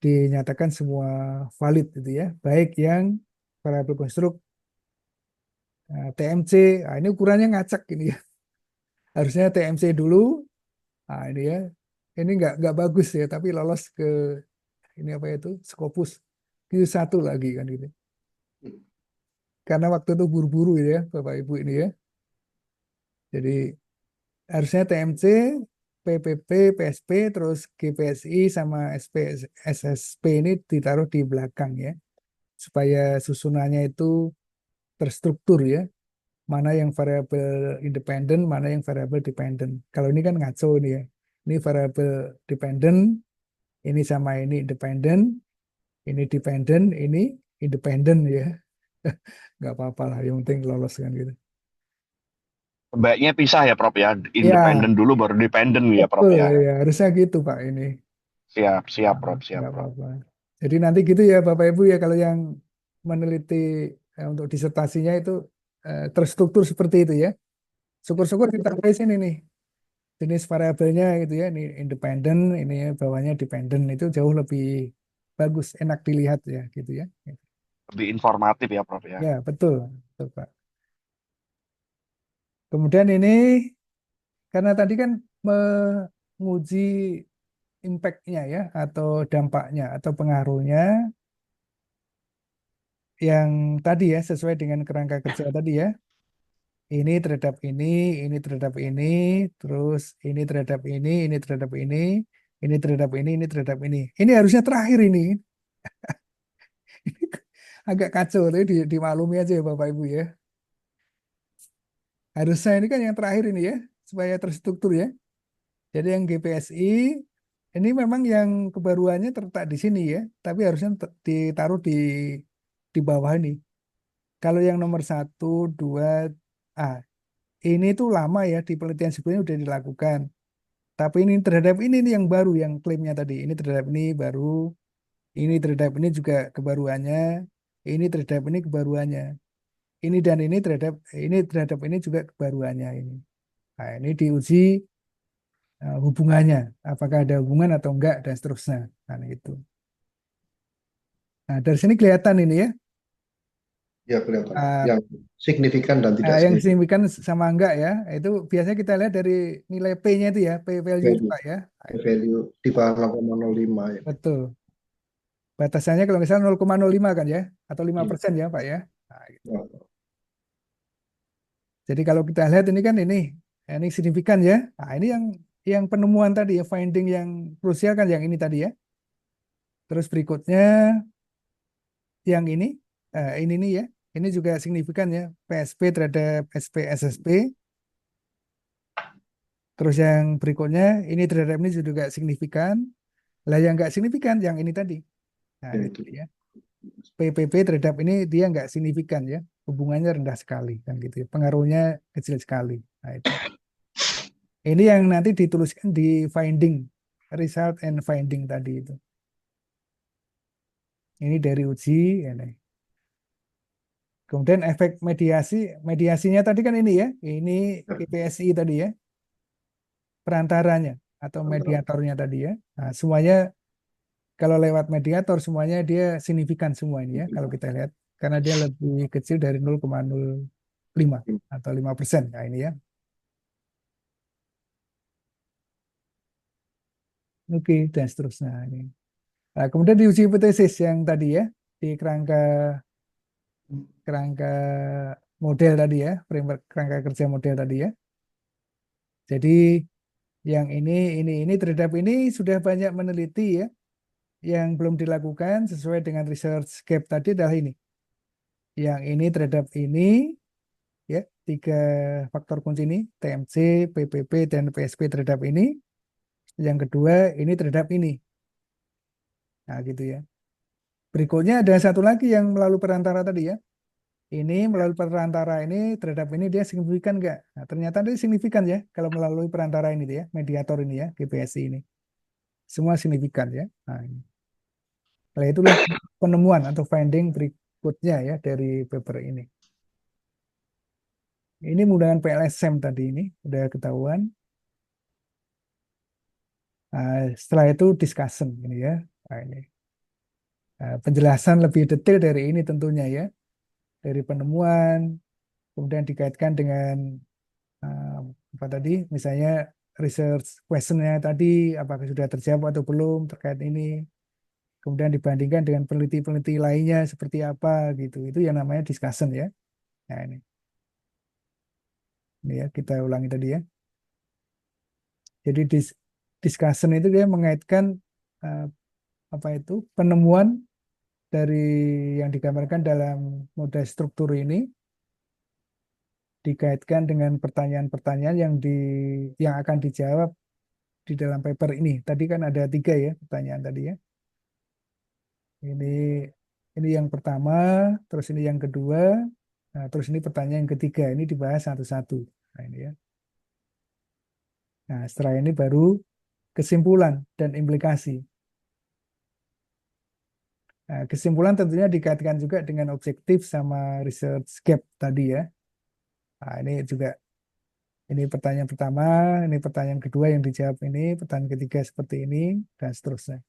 dinyatakan semua valid gitu ya. Baik yang variabel konstruk TMC, nah, ini ukurannya ngacak ini ya. Harusnya TMC dulu. Nah, ini ya. Ini nggak bagus ya, tapi lolos ke ini apa itu? Scopus. Itu satu lagi kan gitu. Karena waktu itu buru-buru gitu ya, Bapak Ibu ini ya. Jadi harusnya TMC, PPP, PSP, terus GPSI sama SSP ini ditaruh di belakang ya. Supaya susunannya itu terstruktur ya. Mana yang variabel independen, mana yang variabel dependen. Kalau ini kan ngaco ini ya. Ini variabel dependen, ini sama ini independen, ini dependen, ini independen ya. Nggak apa-apa lah, yang penting lolos kan gitu. Baiknya pisah ya, Prof ya. Ya, Independen dulu baru dependen ya, Prof betul ya. ya. Harusnya gitu Pak ini. Siap, siap, Prof, siap, Nggak Prof. apa-apa. Jadi nanti gitu ya Bapak Ibu ya kalau yang meneliti untuk disertasinya itu terstruktur seperti itu ya. Syukur-syukur kita di sini nih. Jenis variabelnya gitu ya, ini independen, ini bawahnya dependen, itu jauh lebih bagus, enak dilihat ya gitu ya. Lebih informatif ya, Prof ya. Ya betul, betul Pak. Kemudian ini karena tadi kan menguji impact-nya ya atau dampaknya atau pengaruhnya yang tadi ya sesuai dengan kerangka kerja tadi ya. Ini terhadap terus ini terhadap ini terhadap ini terhadap ini terhadap ini. Ini harusnya terakhir ini. Agak kacau tapi dimaklumi aja ya Bapak Ibu ya. Harusnya ini kan yang terakhir ini ya, supaya terstruktur ya. Jadi yang GPSI ini memang yang kebaruannya terletak di sini ya, tapi harusnya ditaruh di di bawah ini. Kalau yang nomor 1, 2, ini tuh lama ya, di penelitian sebelumnya udah dilakukan. Tapi ini terhadap ini nih yang baru, yang klaimnya tadi. Ini terhadap ini baru, ini terhadap ini juga kebaruannya, ini terhadap ini kebaruannya. Ini dan ini terhadap ini juga kebaruannya ini. Nah, ini diuji hubungannya, apakah ada hubungan atau enggak dan seterusnya. Nah, itu. Nah, dari sini kelihatan ini ya, Ya, kelihatan. uh, Yang signifikan dan tidak yang signifikan. signifikan sama enggak ya. Itu biasanya kita lihat dari nilai P-nya itu ya, P value itu Value, Pak ya. value di bawah 0,05 ya. Betul. Batasannya kalau misalnya 0,05 kan ya, atau 5% Iya. ya Pak ya. Nah, gitu. Nah, Jadi kalau kita lihat ini kan ini signifikan ya. Nah, ini yang penemuan tadi ya, finding yang krusial kan yang ini tadi ya. Terus berikutnya yang ini nih ya. Ini juga signifikan ya, PSP terhadap SPSSP. Terus yang berikutnya ini terhadap ini juga signifikan. Lah yang nggak signifikan yang ini tadi. Nah, ya ini itu. tadi ya. PPP terhadap ini dia nggak signifikan ya. Hubungannya rendah sekali kan gitu ya. Pengaruhnya kecil sekali. Nah, itu. Ini yang nanti dituliskan di finding, result and finding tadi itu. Ini dari uji ini. Kemudian efek mediasinya tadi kan ini ya. Ini Ya, KPSI tadi ya. Perantaranya atau antara mediatornya tadi ya. Nah, semuanya kalau lewat mediator semuanya dia signifikan semua ini ya kalau kita lihat karena dia lebih kecil dari 0,05 atau 5%. Nah, ini ya. Oke, dan seterusnya ini. Nah, kemudian di uji hipotesis yang tadi ya di kerangka kerangka model tadi ya, framework kerangka kerja model tadi ya. Jadi yang ini terhadap ini sudah banyak meneliti ya. Yang belum dilakukan sesuai dengan research gap tadi adalah ini. Yang ini terhadap ini ya, 3 faktor kunci ini, TMC, PPP, dan PSP terhadap ini. Yang kedua ini terhadap ini. Nah, gitu ya. Berikutnya ada satu lagi yang melalui perantara tadi ya. Ini melalui perantara ini terhadap ini dia signifikan enggak? Nah, ternyata dia signifikan ya kalau melalui perantara ini ya, mediator ini ya, GPSI ini. Semua signifikan ya. Nah, ini. Nah, itulah penemuan atau finding berikutnya ya dari paper ini. Ini menggunakan PLSM tadi ini udah ketahuan. Nah, setelah itu discussion ini ya. Nah, ini. Nah, penjelasan lebih detail dari ini tentunya ya, dari penemuan, kemudian dikaitkan dengan apa tadi, misalnya research questionnya tadi, apakah sudah terjawab atau belum terkait ini, kemudian dibandingkan dengan peneliti-peneliti lainnya seperti apa gitu, itu yang namanya discussion ya. Nah ini ya kita ulangi tadi ya. Jadi discussion itu dia mengaitkan uh, apa itu penemuan dari yang digambarkan dalam model struktur ini dikaitkan dengan pertanyaan-pertanyaan yang akan dijawab di dalam paper ini. Tadi kan ada 3 ya pertanyaan tadi ya. Ini yang pertama, terus ini yang kedua, nah, terus ini pertanyaan yang ketiga. Ini dibahas satu-satu. Nah, ini ya. Nah, setelah ini baru kesimpulan dan implikasi. Nah, kesimpulan tentunya dikaitkan juga dengan objektif sama research gap tadi ya. Nah, ini juga ini pertanyaan pertama, ini pertanyaan kedua yang dijawab ini, pertanyaan ketiga seperti ini, dan seterusnya.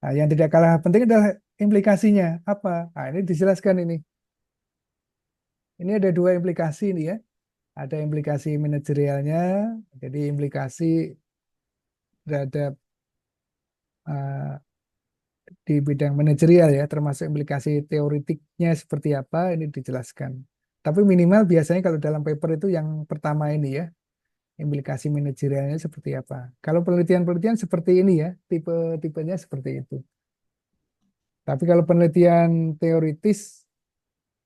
Nah, yang tidak kalah penting adalah implikasinya apa? Nah, ini dijelaskan ini. Ini ada 2 implikasi ini ya. Ada implikasi manajerialnya, jadi implikasi terhadap uh, di bidang manajerial ya, termasuk implikasi teoritiknya seperti apa, ini dijelaskan. Tapi minimal biasanya kalau dalam paper itu yang pertama ini ya, implikasi manajerialnya seperti apa. Kalau penelitian-penelitian seperti ini ya, tipe-tipenya seperti itu. Tapi kalau penelitian teoritis,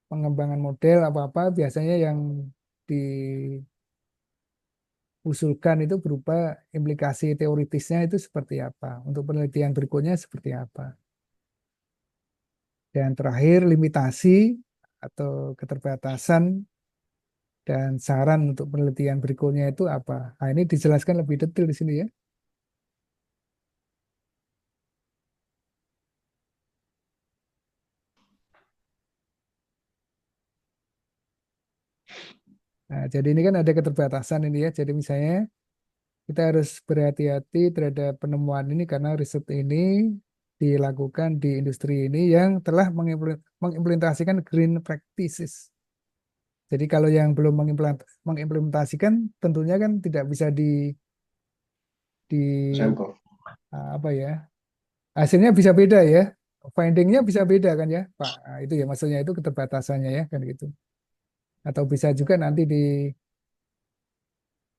pengembangan model apa-apa, biasanya yang diusulkan itu berupa implikasi teoritisnya itu seperti apa. Untuk penelitian berikutnya seperti apa. Dan terakhir, limitasi atau keterbatasan dan saran untuk penelitian berikutnya itu apa? Nah, ini dijelaskan lebih detail di sini ya. Nah, jadi ini kan ada keterbatasan ini ya. Jadi misalnya kita harus berhati-hati terhadap penemuan ini karena riset ini dilakukan di industri ini yang telah mengimplementasikan green practices. Jadi kalau yang belum mengimplementasikan tentunya kan tidak bisa di Sampel. apa ya, hasilnya bisa beda ya, findingnya bisa beda kan ya Pak. Nah, itu ya maksudnya itu keterbatasannya ya kan gitu. Atau bisa juga nanti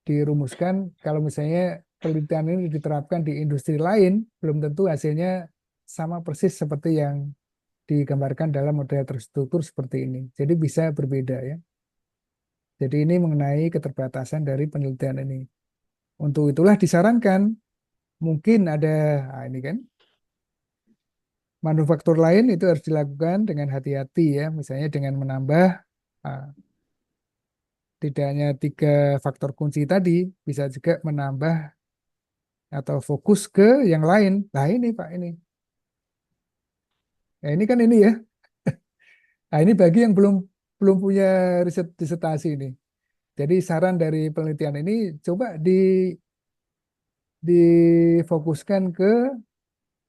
dirumuskan kalau misalnya penelitian ini diterapkan di industri lain, belum tentu hasilnya sama persis seperti yang digambarkan dalam model terstruktur seperti ini. Jadi bisa berbeda ya. Jadi ini mengenai keterbatasan dari penelitian ini. Untuk itulah disarankan mungkin ada, nah ini kan, manufaktur lain itu harus dilakukan dengan hati-hati ya. Misalnya dengan menambah ah, tidak hanya 3 faktor kunci tadi, bisa juga menambah atau fokus ke yang lain. Nah ini Pak ini. Nah ini kan ini ya. Nah ini bagi yang belum belum punya riset disertasi ini. Jadi saran dari penelitian ini coba difokuskan ke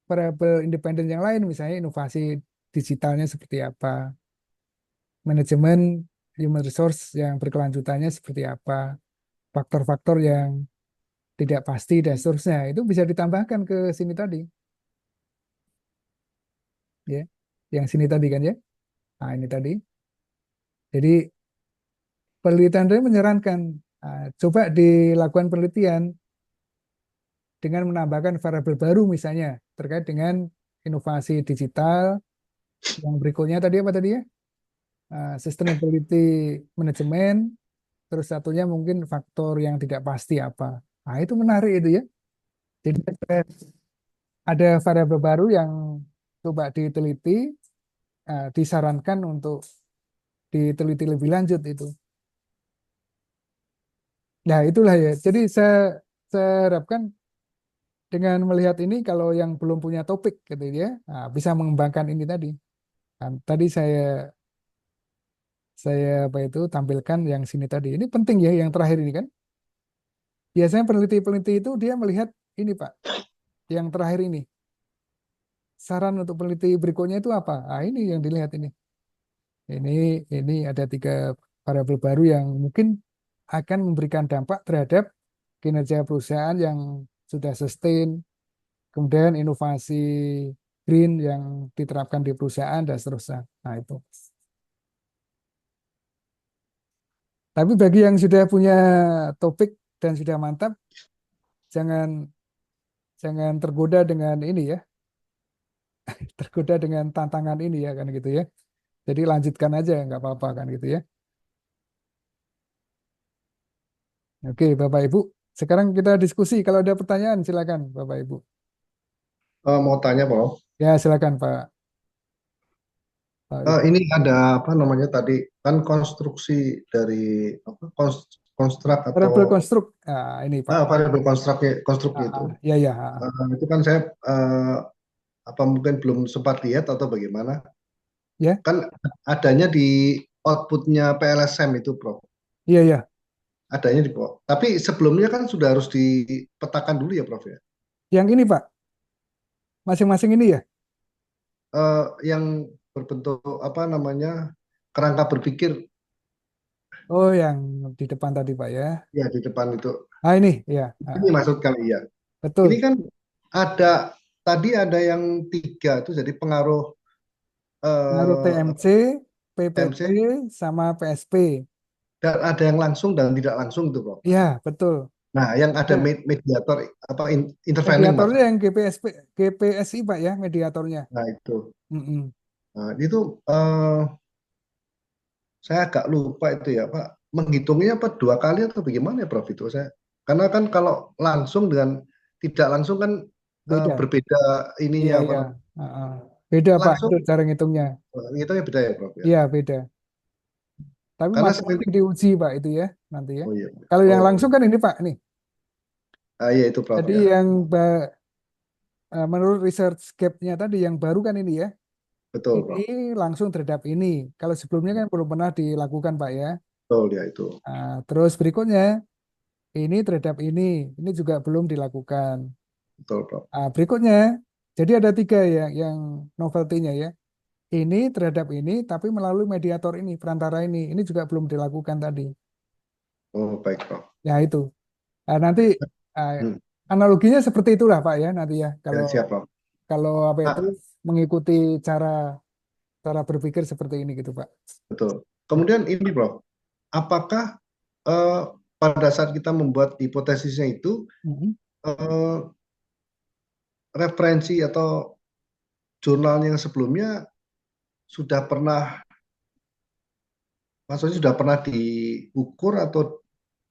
variabel independen yang lain, misalnya inovasi digitalnya seperti apa, manajemen human resource yang berkelanjutannya seperti apa, faktor-faktor yang tidak pasti dan seterusnya itu bisa ditambahkan ke sini tadi, ya, yang sini tadi kan ya. Nah ini tadi. Jadi penelitian tadi menyarankan coba dilakukan penelitian dengan menambahkan variabel baru misalnya terkait dengan inovasi digital. Yang berikutnya tadi apa tadi ya? Sustainability management. Terus satunya mungkin faktor yang tidak pasti apa. Nah itu menarik itu ya. Jadi ada variabel baru yang coba diteliti, disarankan untuk diteliti lebih lanjut itu. Nah itulah ya. Jadi saya harapkan dengan melihat ini kalau yang belum punya topik gitu ya, bisa mengembangkan ini tadi. Dan tadi saya apa itu tampilkan yang sini tadi. Ini penting ya yang terakhir ini kan. Biasanya peneliti-peneliti itu dia melihat ini Pak, yang terakhir ini. Saran untuk peneliti berikutnya itu apa? Ah ini yang dilihat ini. Ini ini ada 3 variabel baru yang mungkin akan memberikan dampak terhadap kinerja perusahaan yang sudah sustain, kemudian inovasi green yang diterapkan di perusahaan dan seterusnya. Nah itu. Tapi bagi yang sudah punya topik dan sudah mantap, jangan jangan tergoda dengan ini ya, tergoda dengan tantangan ini ya kan gitu ya. Jadi lanjutkan aja nggak apa-apa kan gitu ya. Oke Bapak Ibu, sekarang kita diskusi. Kalau ada pertanyaan silakan Bapak Ibu. Mau tanya, Prof. Ya silakan Pak Rifki. Ini ada apa namanya tadi kan konstruksi dari apa konstruk Variabel atau konstruk. Nah, ini Pak. variabel konstruknya itu. Ya ya. Itu kan saya apa mungkin belum sempat lihat atau bagaimana? Ya, Kan adanya di outputnya PLSM itu, Prof. iya ya. Adanya di Prof. Tapi sebelumnya kan sudah harus dipetakan dulu ya, Prof ya. Yang ini Pak, masing-masing ini ya. Yang berbentuk apa namanya kerangka berpikir Oh, yang di depan tadi Pak ya. ya di depan itu. Ah ini ya. Ini maksud kali ya. Ini Betul. kan ada tadi ada yang 3 itu jadi pengaruh Pengaruh eh, TMC, PPP, TMC sama PSP. dan ada yang langsung dan tidak langsung itu, Bro. Ya, betul. Nah, yang ada Ya, mediator apa intervening mediatornya maksudnya. yang GPSI Pak ya, mediatornya. Nah, itu. Mm-mm. Nah, itu saya agak lupa itu ya, Pak. Menghitungnya apa 2 kali atau bagaimana ya, Prof itu saya. Karena kan kalau langsung dengan tidak langsung kan Beda. berbeda Iya, ininya apa iya. namanya. Ah, ah. Beda Pak langsung itu cara ngitungnya. ngitungnya beda ya Prof ya. Iya beda. Tapi Karena matematik diuji Pak itu ya nanti ya. oh iya. Kalau yang Oh, langsung kan ini Pak nih. iya itu Prof Jadi ya. yang menurut research gap-nya tadi yang baru kan ini ya. Betul Ini Prof. langsung terhadap ini. Kalau sebelumnya kan belum pernah dilakukan Pak ya. Betul ya itu. Terus berikutnya ini terhadap ini juga belum dilakukan. Betul Prof. Berikutnya, jadi ada tiga ya yang novelty-nya ya. Ini terhadap ini, tapi melalui mediator ini, perantara ini juga belum dilakukan tadi. Oh baik Prof. Ya itu. Nanti ah, Hmm. analoginya seperti itulah Pak ya nanti ya. Ya, Kalau siap Prof. kalau apa itu Nah, mengikuti cara cara berpikir seperti ini gitu Pak. betul. Kemudian ini Prof, apakah eh, pada saat kita membuat hipotesisnya itu Mhm. eh, referensi atau jurnal yang sebelumnya sudah pernah, maksudnya sudah pernah diukur atau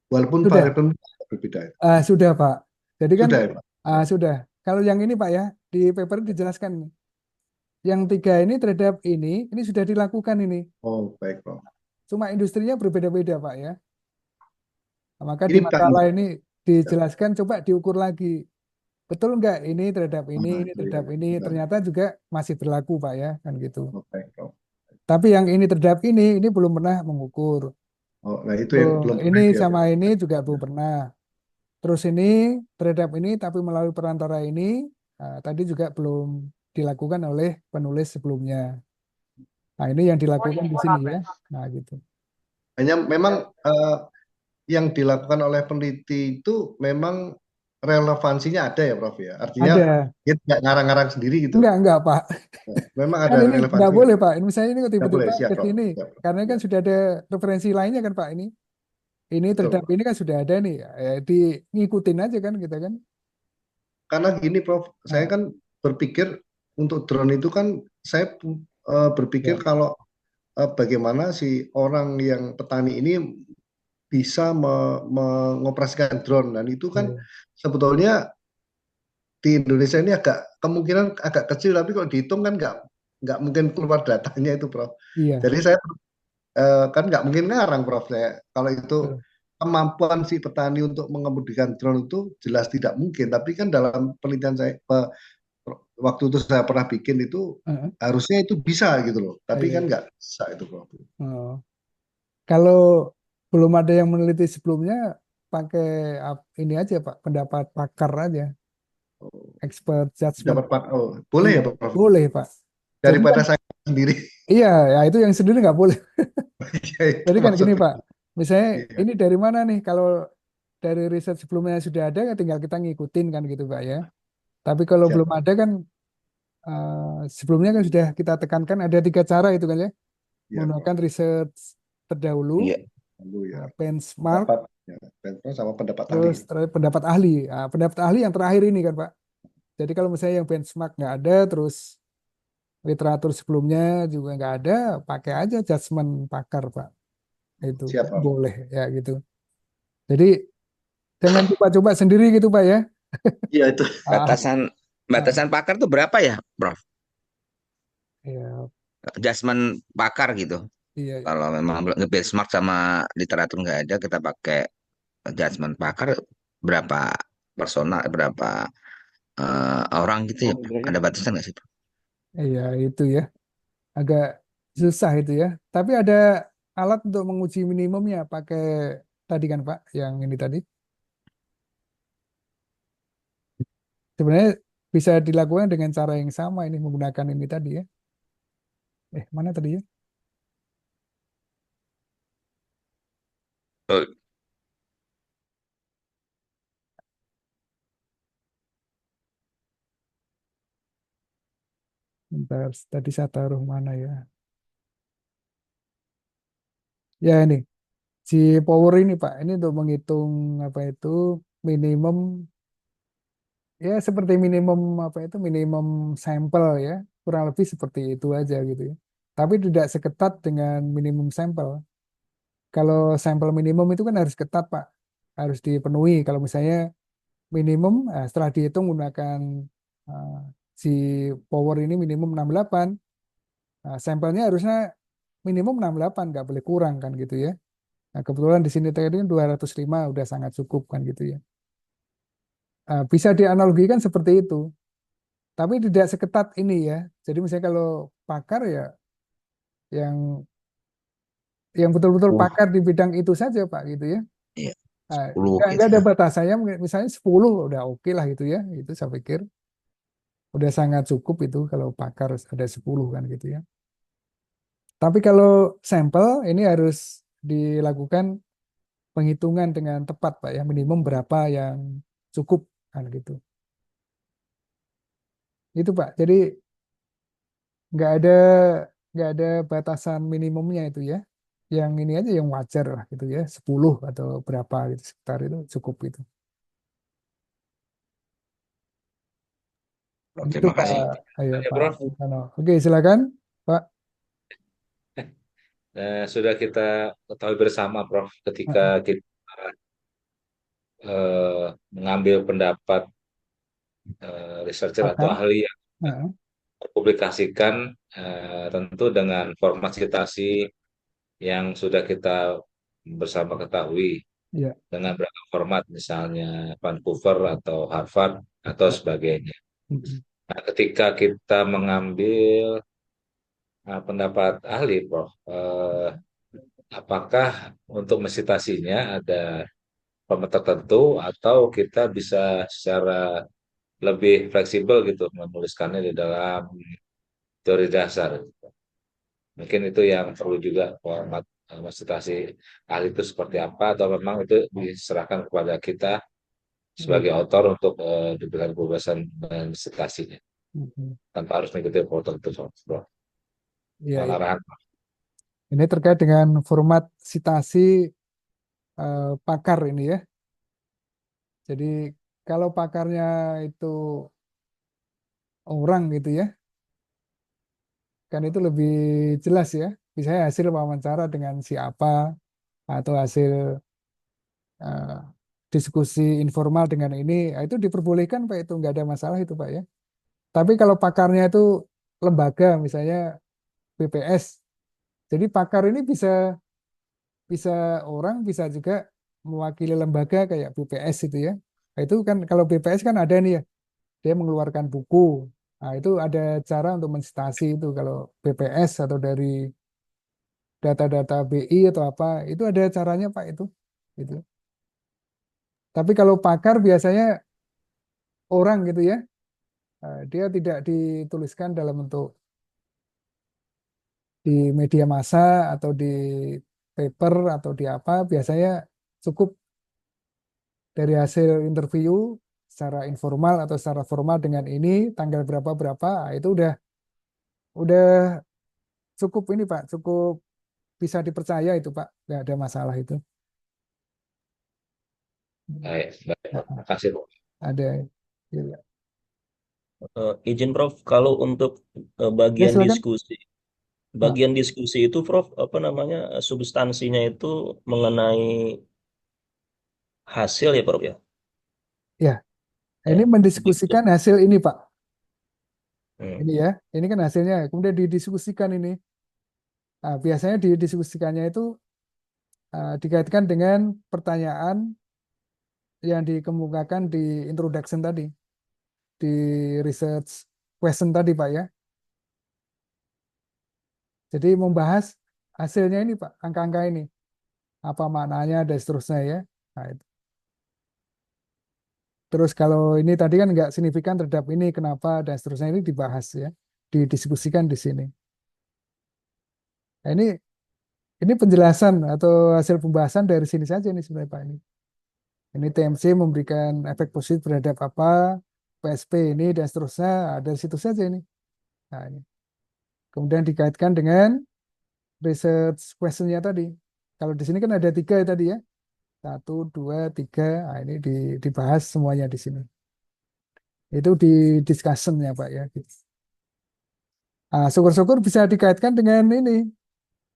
walaupun Sudah, variabel berbeda itu? sudah Pak. Jadi kan Sudah ya Pak? Ya. sudah. Kalau yang ini Pak ya di paper dijelaskan nih. Yang tiga ini terhadap ini sudah dilakukan ini. Oh baik Prof. Cuma industrinya berbeda-beda Pak ya. Nah, maka di Ini bukan, makalah ini ya. dijelaskan coba diukur lagi. Betul nggak ini terhadap Nah, ini itu ya. terhadap ini Benar. ternyata juga masih berlaku Pak ya kan gitu. Oh, baik Prof. Tapi yang ini terhadap ini belum pernah mengukur. Oh, nah itu yang Tuh, belum ini pernah ya sama Prof. ini juga belum pernah. Terus ini terhadap ini tapi melalui perantara ini tadi juga belum dilakukan oleh penulis sebelumnya. Nah, ini yang dilakukan di sini ya. Nah, gitu. Hanya memang yang dilakukan oleh peneliti itu memang relevansinya ada ya Prof ya. Artinya Ada. dia tidak ngarang-ngarang sendiri gitu. Enggak, Pak. Memang Kan ada ini nggak relevansinya. boleh, Pak. Ini misalnya ini Nggak boleh, tiba-tiba siap ke Prof. sini. Siap, Prof. Karena kan Ya, sudah ada referensi lainnya kan, Pak. Ini betul terhadap Prof. ini kan sudah ada nih. Di ngikutin aja kan kita kan. Karena gini Prof, saya Nah, kan berpikir untuk drone itu kan saya berpikir ya. kalau bagaimana si orang yang petani ini bisa mengoperasikan drone dan itu kan Ya. sebetulnya di Indonesia ini agak kemungkinan agak kecil tapi kalau dihitung kan nggak mungkin keluar datanya itu Prof. Iya. Jadi saya kan nggak mungkin ngarang Prof. Saya kalau itu Betul. kemampuan si petani untuk mengemudikan drone itu jelas tidak mungkin. Tapi kan dalam penelitian saya waktu itu saya pernah bikin itu Heeh. harusnya itu bisa gitu loh. Tapi Iya. kan nggak bisa itu Prof. Oh. Kalau belum ada yang meneliti sebelumnya, pakai ini aja, Pak. Pendapat pakar aja. Expert judgment. Dapat boleh Iya. ya Prof. Boleh, Pak. Jadi kan, Daripada saya sendiri. iya, ya itu yang sendiri nggak boleh. Ya, itu Jadi kan gini maksudnya. Pak, misalnya Iya, ini dari mana nih? Kalau dari riset sebelumnya sudah ada, ya tinggal kita ngikutin kan gitu Pak ya. Tapi kalau siap. belum ada kan sebelumnya kan sudah kita tekankan ada tiga cara itu kan ya. Ya, Prof. Menggunakan riset terdahulu, Iya. Lalu ya benchmark, pendapat ya, benchmark sama pendapat ahli. terus pendapat ahli. Pendapat ahli yang terakhir ini kan Pak. Jadi kalau misalnya yang benchmark nggak ada, terus literatur sebelumnya juga nggak ada, pakai aja judgement pakar Pak. Itu Siap, Prof. boleh ya gitu. Jadi jangan coba-coba sendiri gitu Pak ya. Iya itu. Ah, Batasan ah, batasan pakar tuh berapa ya, Prof? iya, Adjustment pakar gitu. iya, iya. Kalau memang nge-benchmark sama literatur nggak ada, kita pakai adjustment pakar berapa personal, berapa orang gitu ya, Prof? Ada batasan nggak sih, Prof? Iya, itu ya. Agak susah itu ya. Tapi ada alat untuk menguji minimumnya pakai tadi kan Pak, yang ini tadi. Sebenarnya bisa dilakukan dengan cara yang sama ini menggunakan ini tadi ya. Mana tadi ya? Oh, Bentar, tadi saya taruh mana ya? Ya ini, si power ini Pak. Ini untuk menghitung apa itu minimum ya seperti minimum apa itu minimum sampel ya kurang lebih seperti itu aja gitu ya tapi tidak seketat dengan minimum sampel kalau sampel minimum itu kan harus ketat Pak harus dipenuhi kalau misalnya minimum setelah dihitung menggunakan eh, si power ini minimum 68. Nah, sampelnya harusnya minimum 68, nggak boleh kurang kan gitu ya. Nah, kebetulan di sini tadi kan 205 udah sangat cukup kan gitu ya. Bisa dianalogikan seperti itu, tapi tidak seketat ini ya. Jadi misalnya kalau pakar ya yang betul-betul 10, pakar di bidang itu saja Pak gitu ya. iya, Nah, 10 nggak gitu ada ya. batasannya, misalnya 10 udah oke lah gitu ya. Itu saya pikir udah sangat cukup itu kalau pakar ada 10 kan gitu ya. Tapi kalau sampel ini harus dilakukan penghitungan dengan tepat Pak ya, minimum berapa yang cukup kan gitu. Itu Pak. Jadi nggak ada nggak ada batasan minimumnya itu ya. Yang ini aja yang wajar lah gitu ya, 10 atau berapa gitu sekitar itu cukup gitu. Oke, Gitu Pak. makasih. Ayo Ya, Pak. Prof. Oke, silakan Pak. Sudah kita ketahui bersama, Prof, ketika Heeh, kita mengambil pendapat researcher atau pakar. ahli yang Heeh, mempublikasikan tentu dengan format citasi yang sudah kita bersama ketahui iya. dengan beragam format, misalnya Vancouver atau Harvard atau Ya. sebagainya. Mm-mm. Nah, ketika kita mengambil pendapat ahli, Prof, apakah untuk mensitasinya ada format tertentu atau kita bisa secara lebih fleksibel gitu menuliskannya di dalam teori dasar. Mungkin itu yang perlu juga format mensitasi ahli itu seperti apa atau memang itu diserahkan kepada kita Iya. sebagai autor untuk diberikan kebebasan mensitasinya Mm-mm. tanpa harus mengikuti protokol itu, Bro. Iya, iya. Arahan. Ini terkait dengan format citasi pakar ini ya. Jadi kalau pakarnya itu orang gitu ya, kan itu lebih jelas ya. Misalnya hasil wawancara dengan siapa atau hasil eh, diskusi informal dengan ini, itu diperbolehkan Pak, itu nggak ada masalah itu Pak ya. Tapi kalau pakarnya itu lembaga, misalnya BPS, jadi pakar ini bisa bisa orang, bisa juga mewakili lembaga kayak BPS itu ya. Nah, itu kan kalau BPS kan ada nih ya, dia mengeluarkan buku. Nah, itu ada cara untuk mensitasi itu kalau BPS atau dari data-data BI atau apa, itu ada caranya Pak itu. Itu. Tapi kalau pakar biasanya orang gitu ya, dia tidak dituliskan dalam bentuk di media massa atau di paper atau di apa, biasanya cukup dari hasil interview secara informal atau secara formal dengan ini tanggal berapa berapa, itu udah cukup ini Pak, cukup bisa dipercaya itu Pak, nggak ada masalah itu. Baik, baik. Nah, Terima kasih, Bro. ada ya, Izin Prof, kalau untuk ya silakan. Nah, bagian diskusi itu Prof, apa namanya, substansinya itu mengenai hasil ya Prof ya? ya ini Ya, begitu. mendiskusikan hasil ini Pak, Hmm. ini ya, ini kan hasilnya, kemudian didiskusikan ini. Nah, biasanya didiskusikannya itu dikaitkan dengan pertanyaan yang dikemukakan di introduction tadi, di research question tadi Pak ya. Jadi membahas hasilnya ini Pak, angka-angka ini, apa maknanya dan seterusnya ya. Nah, itu. Terus kalau ini tadi kan nggak signifikan terhadap ini, kenapa dan seterusnya, ini dibahas ya, didiskusikan di sini. Nah, ini penjelasan atau hasil pembahasan dari sini saja nih sebenarnya Pak ini. Ini TMC memberikan efek positif terhadap apa, PSP ini dan seterusnya, dari situ saja ini. Nah, ini. Kemudian dikaitkan dengan research question-nya tadi. Kalau di sini kan ada 3 ya tadi ya. 1, 2, 3. Nah, ini dibahas semuanya di sini. Itu di discussion-nya Pak ya. Gitu. Nah, syukur-syukur bisa dikaitkan dengan ini.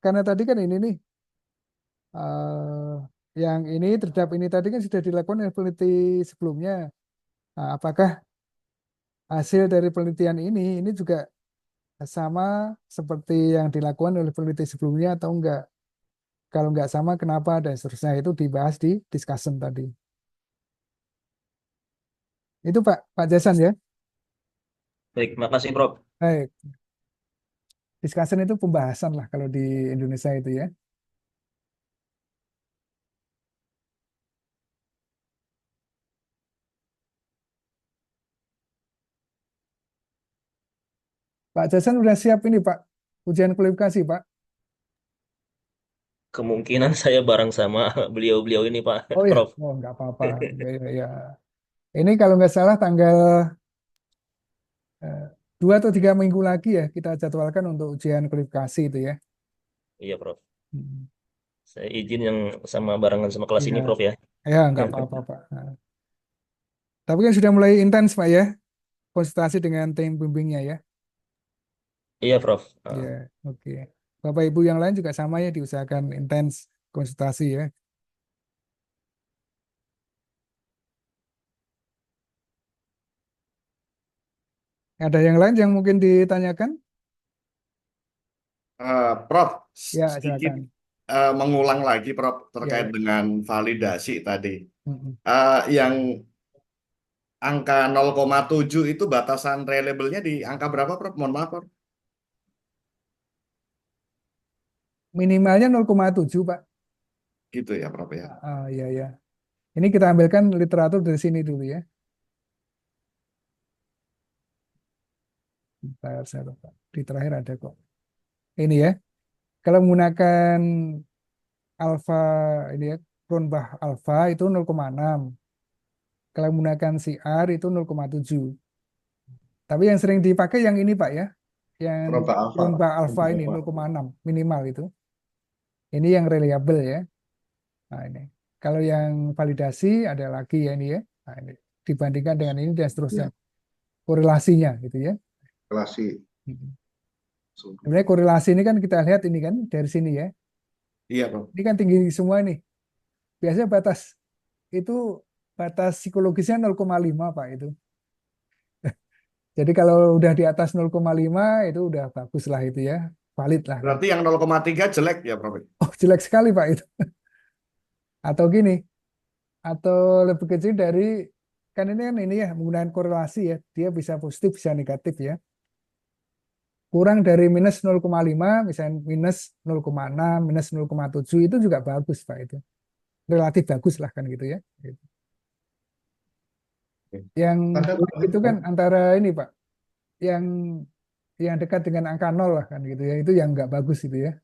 Karena tadi kan ini nih. Yang ini terhadap ini tadi kan sudah dilakukan oleh peneliti sebelumnya. Nah, apakah hasil dari penelitian ini juga sama seperti yang dilakukan oleh peneliti sebelumnya atau enggak. Kalau enggak sama, kenapa dan seterusnya itu dibahas di discussion tadi. Itu Pak Jason ya. Baik, makasih Prof. Baik, discussion itu pembahasan lah kalau di Indonesia itu ya. Pak Jason udah siap ini Pak, ujian kualifikasi Pak. Kemungkinan saya bareng sama beliau-beliau ini Pak, Oh ya, Prof. oh nggak apa-apa. Ya, ya, ya. Ini kalau nggak salah tanggal eh, 2 atau 3 minggu lagi ya kita jadwalkan untuk ujian kualifikasi itu ya. Iya Prof. Hmm. Saya izin yang sama barengan sama kelas ini Ya, Prof ya. ya nggak apa-apa Pak. Nah, tapi kan sudah mulai intens Pak ya, konsultasi dengan tim bimbingnya ya. Iya Prof. Ya, oke. Bapak Ibu yang lain juga sama ya, diusahakan intens konsultasi ya. Ada yang lain yang mungkin ditanyakan? Prof, Ya, sedikit silakan. mengulang lagi Prof Ya, terkait ya. dengan validasi tadi. Mm-mm. Yang angka 0,7 itu batasan reliable-nya di angka berapa Prof? Mohon maaf Prof. Minimalnya 0,7 Pak. Gitu ya Prof ya. Ya, ya. Ini kita ambilkan literatur dari sini dulu ya. Bentar, saya lupa. Di terakhir ada kok. Ini ya. Kalau menggunakan alfa ini ya, Cronbach alfa itu 0,6. Kalau menggunakan CR itu 0,7. Tapi yang sering dipakai yang ini Pak ya. Yang Cronbach alpha. Cronbach alfa ini 0,6 minimal itu. Ini yang reliable ya. Nah, ini. Kalau yang validasi ada lagi ya ini ya. Nah, ini dibandingkan dengan ini dan seterusnya. Korelasinya gitu ya. Relasi. Sebenarnya korelasi ini kan kita lihat ini kan dari sini ya. Iya Prof. Ini kan tinggi semua nih. Biasanya batas psikologisnya 0,5 Pak itu. Jadi kalau udah di atas 0,5 itu udah bagus lah itu ya. Valid lah kan. Berarti yang 0,3 jelek ya Prof. Oh, jelek sekali Pak itu. Atau gini, atau lebih kecil dari, kan ini ya menggunakan korelasi ya. Dia bisa positif bisa negatif ya. Kurang dari minus 0,5, misalnya minus 0,6, minus 0,7 itu juga bagus Pak itu. Relatif bagus lah kan gitu ya. Gitu. Yang jelek itu kan antara ini Pak, yang dekat dengan angka 0 lah kan gitu ya. Itu yang nggak bagus itu ya.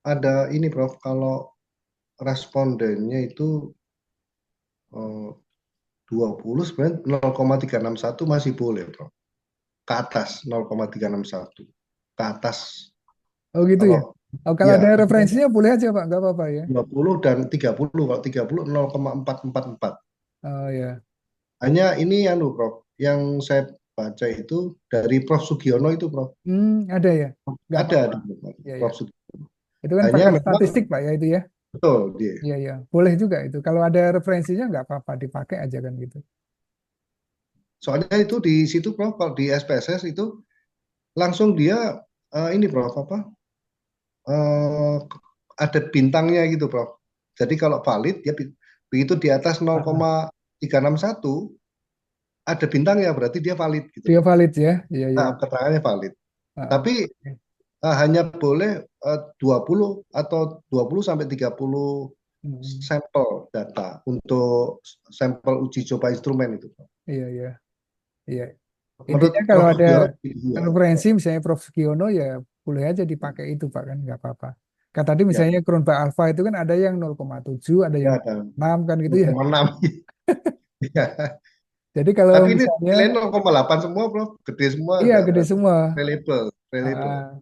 Ada ini Prof, kalau respondennya itu 20 sebenarnya 0,361 masih boleh Prof. Ke atas 0,361. Ke atas. Oh gitu ya. Kalau Oh, kalau ya, ada referensinya boleh aja Pak, nggak apa-apa ya. 20 dan 30. Kalau 30 0,444. Oh ya. Hanya ini Prof, yang saya baca itu dari Prof Sugiono itu Prof. Ada ya. Nggak Ada apa-apa. Ya, Prof ya. Sugiono. Itu kan Hanya pakai memang statistik Pak ya itu ya. betul dia. Iya, iya. Boleh juga itu. Kalau ada referensinya nggak apa-apa, dipakai aja kan gitu. Soalnya itu di situ Prof, kalau di SPSS itu langsung dia ini Prof apa? Ada bintangnya gitu Prof. Jadi kalau valid ya begitu di atas 0,361 ada bintangnya berarti dia valid gitu Dia Prof. valid ya. Iya, iya. Nah, keterangannya valid. Ah, Tapi hanya boleh 20 atau 20 sampai 30 sampel data untuk sampel uji coba instrumen itu Prof. Iya, iya. Iya. Menurut Intinya kalau Prof ada Sugiono, referensi misalnya Prof Sugiono ya boleh aja dipakai itu Pak kan nggak apa-apa. Kan tadi misalnya Cronbach alpha itu kan ada yang 0,7, ada yang ya, ada 6 kan gitu ya. 0,6. Ya. Jadi kalau Tapi ini misalnya nilai 0,8 semua Prof, gede semua, iya gede semua. reliable. Ah,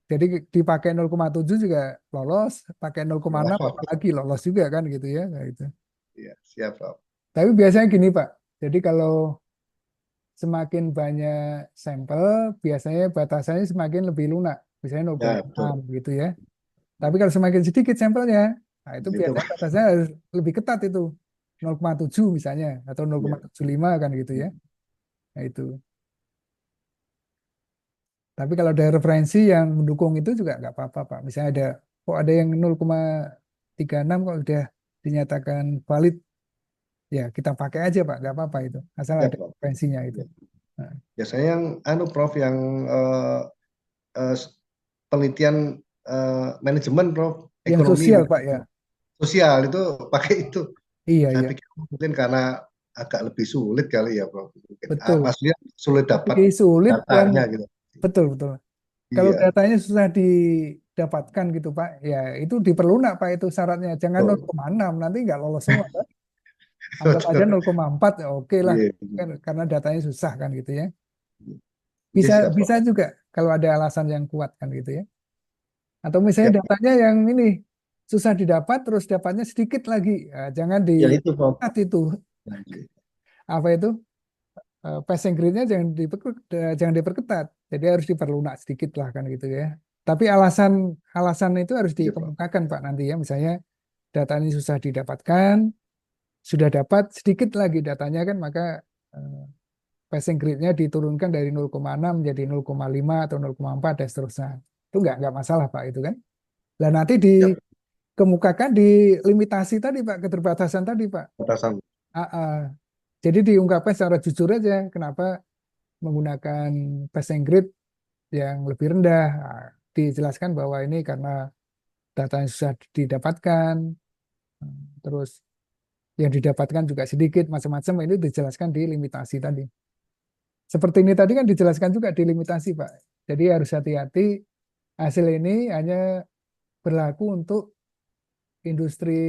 jadi dipakai 0,7 juga lolos, pakai 0,6 Ya. apalagi lolos juga kan gitu ya. Nah, itu. Ya, siap Prof. Tapi biasanya gini Pak. Jadi kalau semakin banyak sampel, biasanya batasannya semakin lebih lunak. Misalnya Ya, 0,6 gitu ya. Tapi kalau semakin sedikit sampelnya, nah itu Itu, biasanya Pak. batasnya harus lebih ketat itu. 0,7 misalnya, atau 0,75 kan gitu ya. Nah, itu. Tapi kalau ada referensi yang mendukung itu juga nggak apa-apa, Pak. Misalnya kok ada yang 0,36 kok udah dinyatakan valid, ya kita pakai aja, Pak. Nggak apa-apa itu. Asal Ya, ada Prof. referensinya itu. Ya. Nah, Biasanya yang Prof, yang eh, penelitian manajemen, Prof, yang ekonomi, sosial, Pak, ya. sosial itu pakai itu. Iya, Saya iya. pikir mungkin karena agak lebih sulit kali ya, Prof. Mungkin Betul. maksudnya sulit dapat Lebih sulit dan datanya gitu. betul, betul. Kalau Iya, datanya susah didapatkan gitu, Pak, ya itu diperlunak, Pak, itu syaratnya. Jangan betul. 0,6, nanti nggak lolos semua, Pak. Anggap aja Betul. 0,4, ya oke lah. Iya, Kan, karena datanya susah kan gitu ya. iya, Bisa siap, Prof. bisa juga kalau ada alasan yang kuat kan gitu ya. Atau Ya, misalnya datanya yang ini susah didapat terus dapatnya sedikit lagi. Ya, jangan ya itu, Prof. diangkat itu. Apa itu? Passing grade-nya jangan diperketat. Jadi harus diperlunak sedikit lah kan gitu ya. Tapi alasan itu harus Iya, Prof. dikemukakan, Pak, nanti ya. Misalnya data ini susah didapatkan, sudah dapat sedikit lagi datanya kan, maka eh, passing grade-nya diturunkan dari 0,6 jadi 0,5 atau 0,4 dan seterusnya. Itu nggak masalah, Pak, itu kan. Lah nanti Ya, dikemukakan di limitasi tadi, Pak, keterbatasan tadi, Pak. batasan. Ah, ah. Jadi diungkapkan secara jujur aja kenapa menggunakan passing grade yang lebih rendah. Ah, dijelaskan bahwa ini karena data yang susah didapatkan, terus yang didapatkan juga sedikit, macam-macam itu dijelaskan di limitasi tadi. Seperti ini tadi kan dijelaskan juga di limitasi, Pak. Jadi harus hati-hati, hasil ini hanya berlaku untuk industri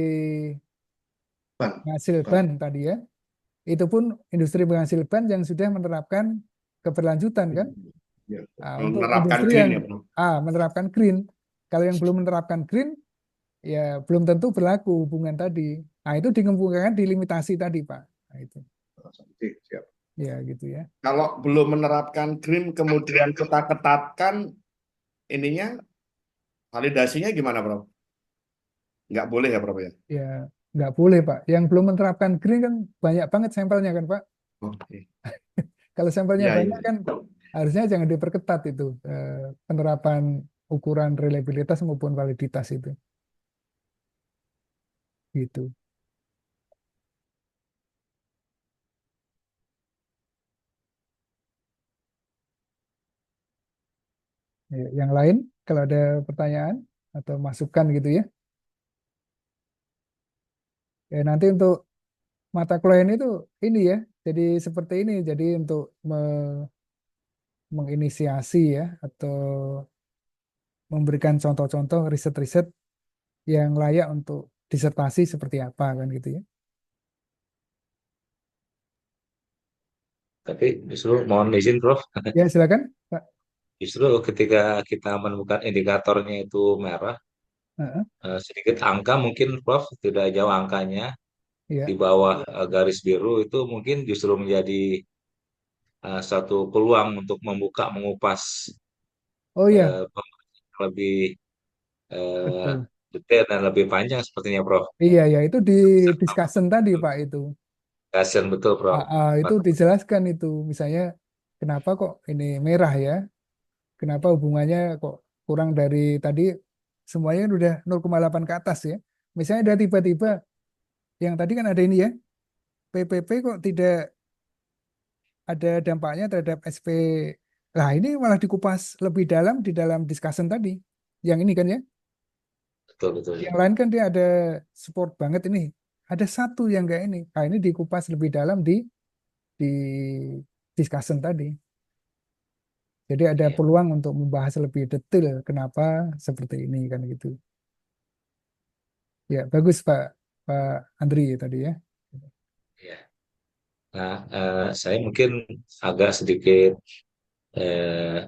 Ban. penghasil Ban. ban tadi ya. Itu pun industri penghasil ban yang sudah menerapkan keberlanjutan kan. Ya. Nah, untuk Menerapkan industri green yang ya, Bro. menerapkan green, kalau yang belum menerapkan green, ya belum tentu berlaku hubungan tadi. Nah, itu dikemukakan di limitasi tadi, Pak. Nah, itu. Oke, siap. Ya, gitu ya. Kalau belum menerapkan green, kemudian kita ketatkan ininya, validasinya gimana, Bro? Nggak boleh ya, Bro ya? Ya, nggak boleh, Pak. Yang belum menerapkan green kan banyak banget sampelnya kan, Pak. Oke. Kalau sampelnya Iya, iya. banyak kan harusnya jangan diperketat itu penerapan ukuran reliabilitas maupun validitas itu. Gitu. Ya, yang lain kalau ada pertanyaan atau masukan gitu ya. Ya nanti untuk mata kuliah itu ini ya. Jadi seperti ini. Jadi untuk menginisiasi ya atau memberikan contoh-contoh riset-riset yang layak untuk disertasi seperti apa kan gitu ya. Tapi justru mohon izin, Prof. Ya silakan, Pak. Justru ketika kita menemukan indikatornya itu merah, Heeh, sedikit angka mungkin, Prof, tidak jauh angkanya ya. di bawah garis biru itu mungkin justru menjadi satu peluang untuk membuka, mengupas Oh iya, lebih eh, betul. detail dan lebih panjang sepertinya, Prof. Iya ya itu di discussion tadi, Pak, itu. Kasian betul, Prof. Itu dijelaskan itu misalnya kenapa kok ini merah ya, kenapa hubungannya kok kurang dari tadi semuanya udah 0,8 ke atas ya. Misalnya ada tiba-tiba yang tadi kan ada ini ya, PPP kok tidak ada dampaknya terhadap SP. Nah, ini malah dikupas lebih dalam di dalam discussion tadi. Yang ini kan ya. Betul, betul. Yang lain kan dia ada support banget ini. Ada satu yang enggak ini. Nah, ini dikupas lebih dalam di discussion tadi. Jadi ada Iya, peluang untuk membahas lebih detail kenapa seperti ini kan gitu. Ya, bagus Pak Pak Andri tadi ya. iya. Nah, saya mungkin agak sedikit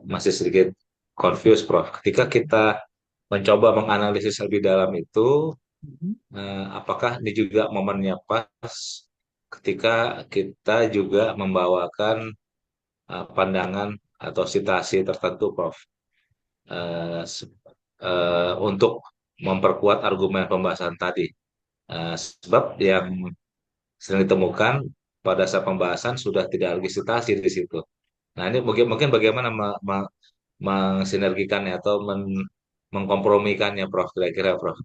masih sedikit confused, Prof. Ketika kita mencoba menganalisis lebih dalam itu, Mhm. apakah ini juga momennya pas ketika kita juga membawakan pandangan atau citasi tertentu, Prof. Eh, se- untuk memperkuat argumen pembahasan tadi. Sebab yang sering ditemukan pada saat pembahasan sudah tidak lagi citasi di situ. Nah, ini mungkin mungkin bagaimana mensinergikannya atau mengkompromikannya, Prof, kira-kira, Prof,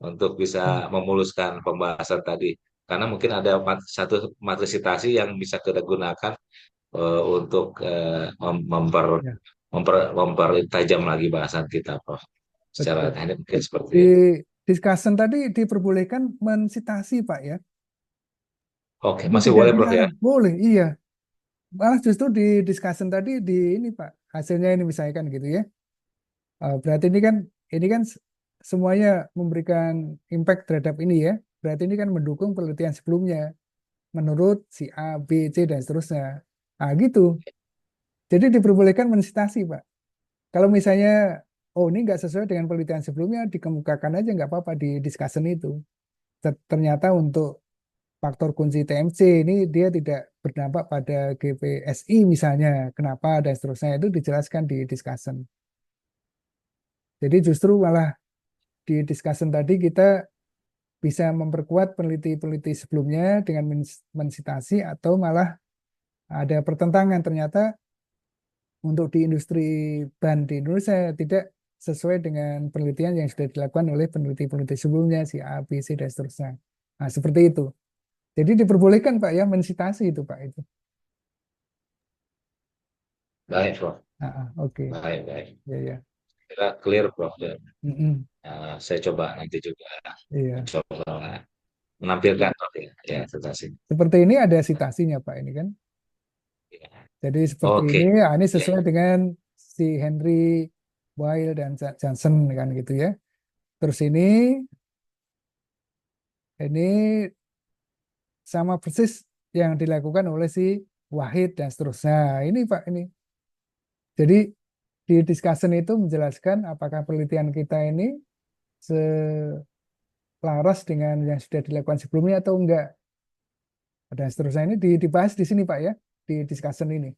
untuk bisa Hmm. memuluskan pembahasan tadi. Karena mungkin ada satu materi citasi yang bisa kita gunakan untuk Ya, mempertajam lagi bahasan kita, Prof. Secara betul. teknik mungkin seperti Di itu. discussion tadi diperbolehkan mensitasi, Pak ya. Oke, Jadi masih tidak boleh, Prof, ya? dilarang. Boleh, iya. Malah justru di discussion tadi di ini Pak, hasilnya ini misalkan gitu ya. Berarti ini kan semuanya memberikan impact terhadap ini ya. Berarti ini kan mendukung penelitian sebelumnya menurut si A, B, C dan seterusnya. Ah gitu. Jadi diperbolehkan mensitasi Pak. Kalau misalnya oh ini nggak sesuai dengan penelitian sebelumnya dikemukakan aja nggak apa-apa di discussion itu. Ternyata untuk faktor kunci TMC ini dia tidak berdampak pada GPSI misalnya, kenapa dan seterusnya itu dijelaskan di discussion. Jadi justru malah di discussion tadi kita bisa memperkuat peneliti-peneliti sebelumnya dengan mensitasi atau malah ada pertentangan ternyata untuk di industri ban di Indonesia tidak sesuai dengan penelitian yang sudah dilakukan oleh peneliti-peneliti sebelumnya si A, B, C dan seterusnya. Nah, seperti itu. Jadi diperbolehkan Pak ya mensitasi itu Pak itu. Baik, Prof. Oke. Baik, baik. Ya, ya. Kira clear, Prof. Ya. Mm-mm. Saya coba nanti juga Iya. mencoba menampilkan, Prof, ya, citasi. Seperti ini ada citasinya Pak ini kan. Ya. Jadi seperti Oke. ini, ini sesuai dengan si Henry Boyle dan Johnson kan gitu ya. Terus ini sama persis yang dilakukan oleh si Wahid dan seterusnya. Ini Pak ini. Jadi di discussion itu menjelaskan apakah penelitian kita ini selaras dengan yang sudah dilakukan sebelumnya atau enggak. Dan seterusnya ini dibahas di sini Pak ya, di discussion ini.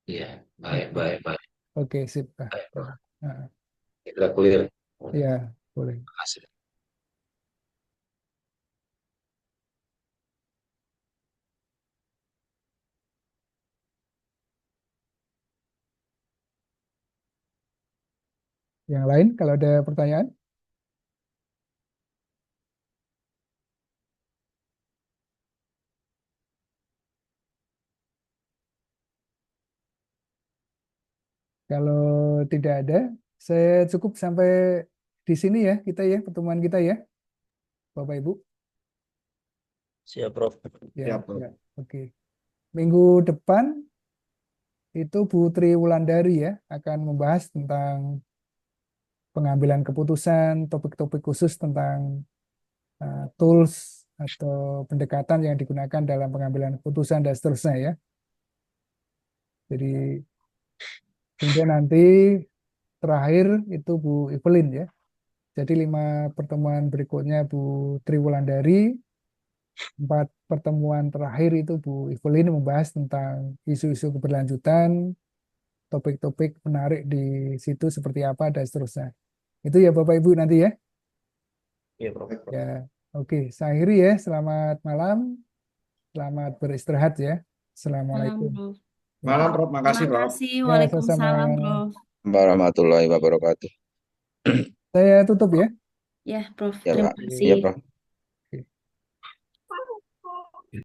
Iya, baik, baik, baik. Oke, sip. Baik, Prof. Nah, Kita clear. ya, boleh. Terima kasih. Yang lain kalau ada pertanyaan? Kalau tidak ada, saya cukup sampai di sini ya kita ya pertemuan kita ya, Bapak Ibu. Siap, Prof. Ya, Siap, Prof. ya, oke. Minggu depan itu Bu Tri Wulandari ya akan membahas tentang pengambilan keputusan, topik-topik khusus tentang tools atau pendekatan yang digunakan dalam pengambilan keputusan dan seterusnya ya. Jadi kemudian nanti terakhir itu Bu Evelyn ya. Jadi 5 pertemuan berikutnya Bu Tri Wulandari, 4 pertemuan terakhir itu Bu Evelyn membahas tentang isu-isu keberlanjutan, topik-topik menarik di situ seperti apa dan seterusnya. Itu ya Bapak Ibu nanti ya. Iya, Prof. Ya, oke. Saya akhiri ya. Selamat malam. Selamat beristirahat ya. Malam, Assalamualaikum. Prof. Ya, Malam, Prof. Makasih, Terima Prof. kasih. ya sama-sama. Waalaikumsalam, Prof. Warahmatullahi wabarakatuh. Saya tutup ya. Ya, Prof. Ya, Terima Pak. Oke. kasih. Ya, Prof.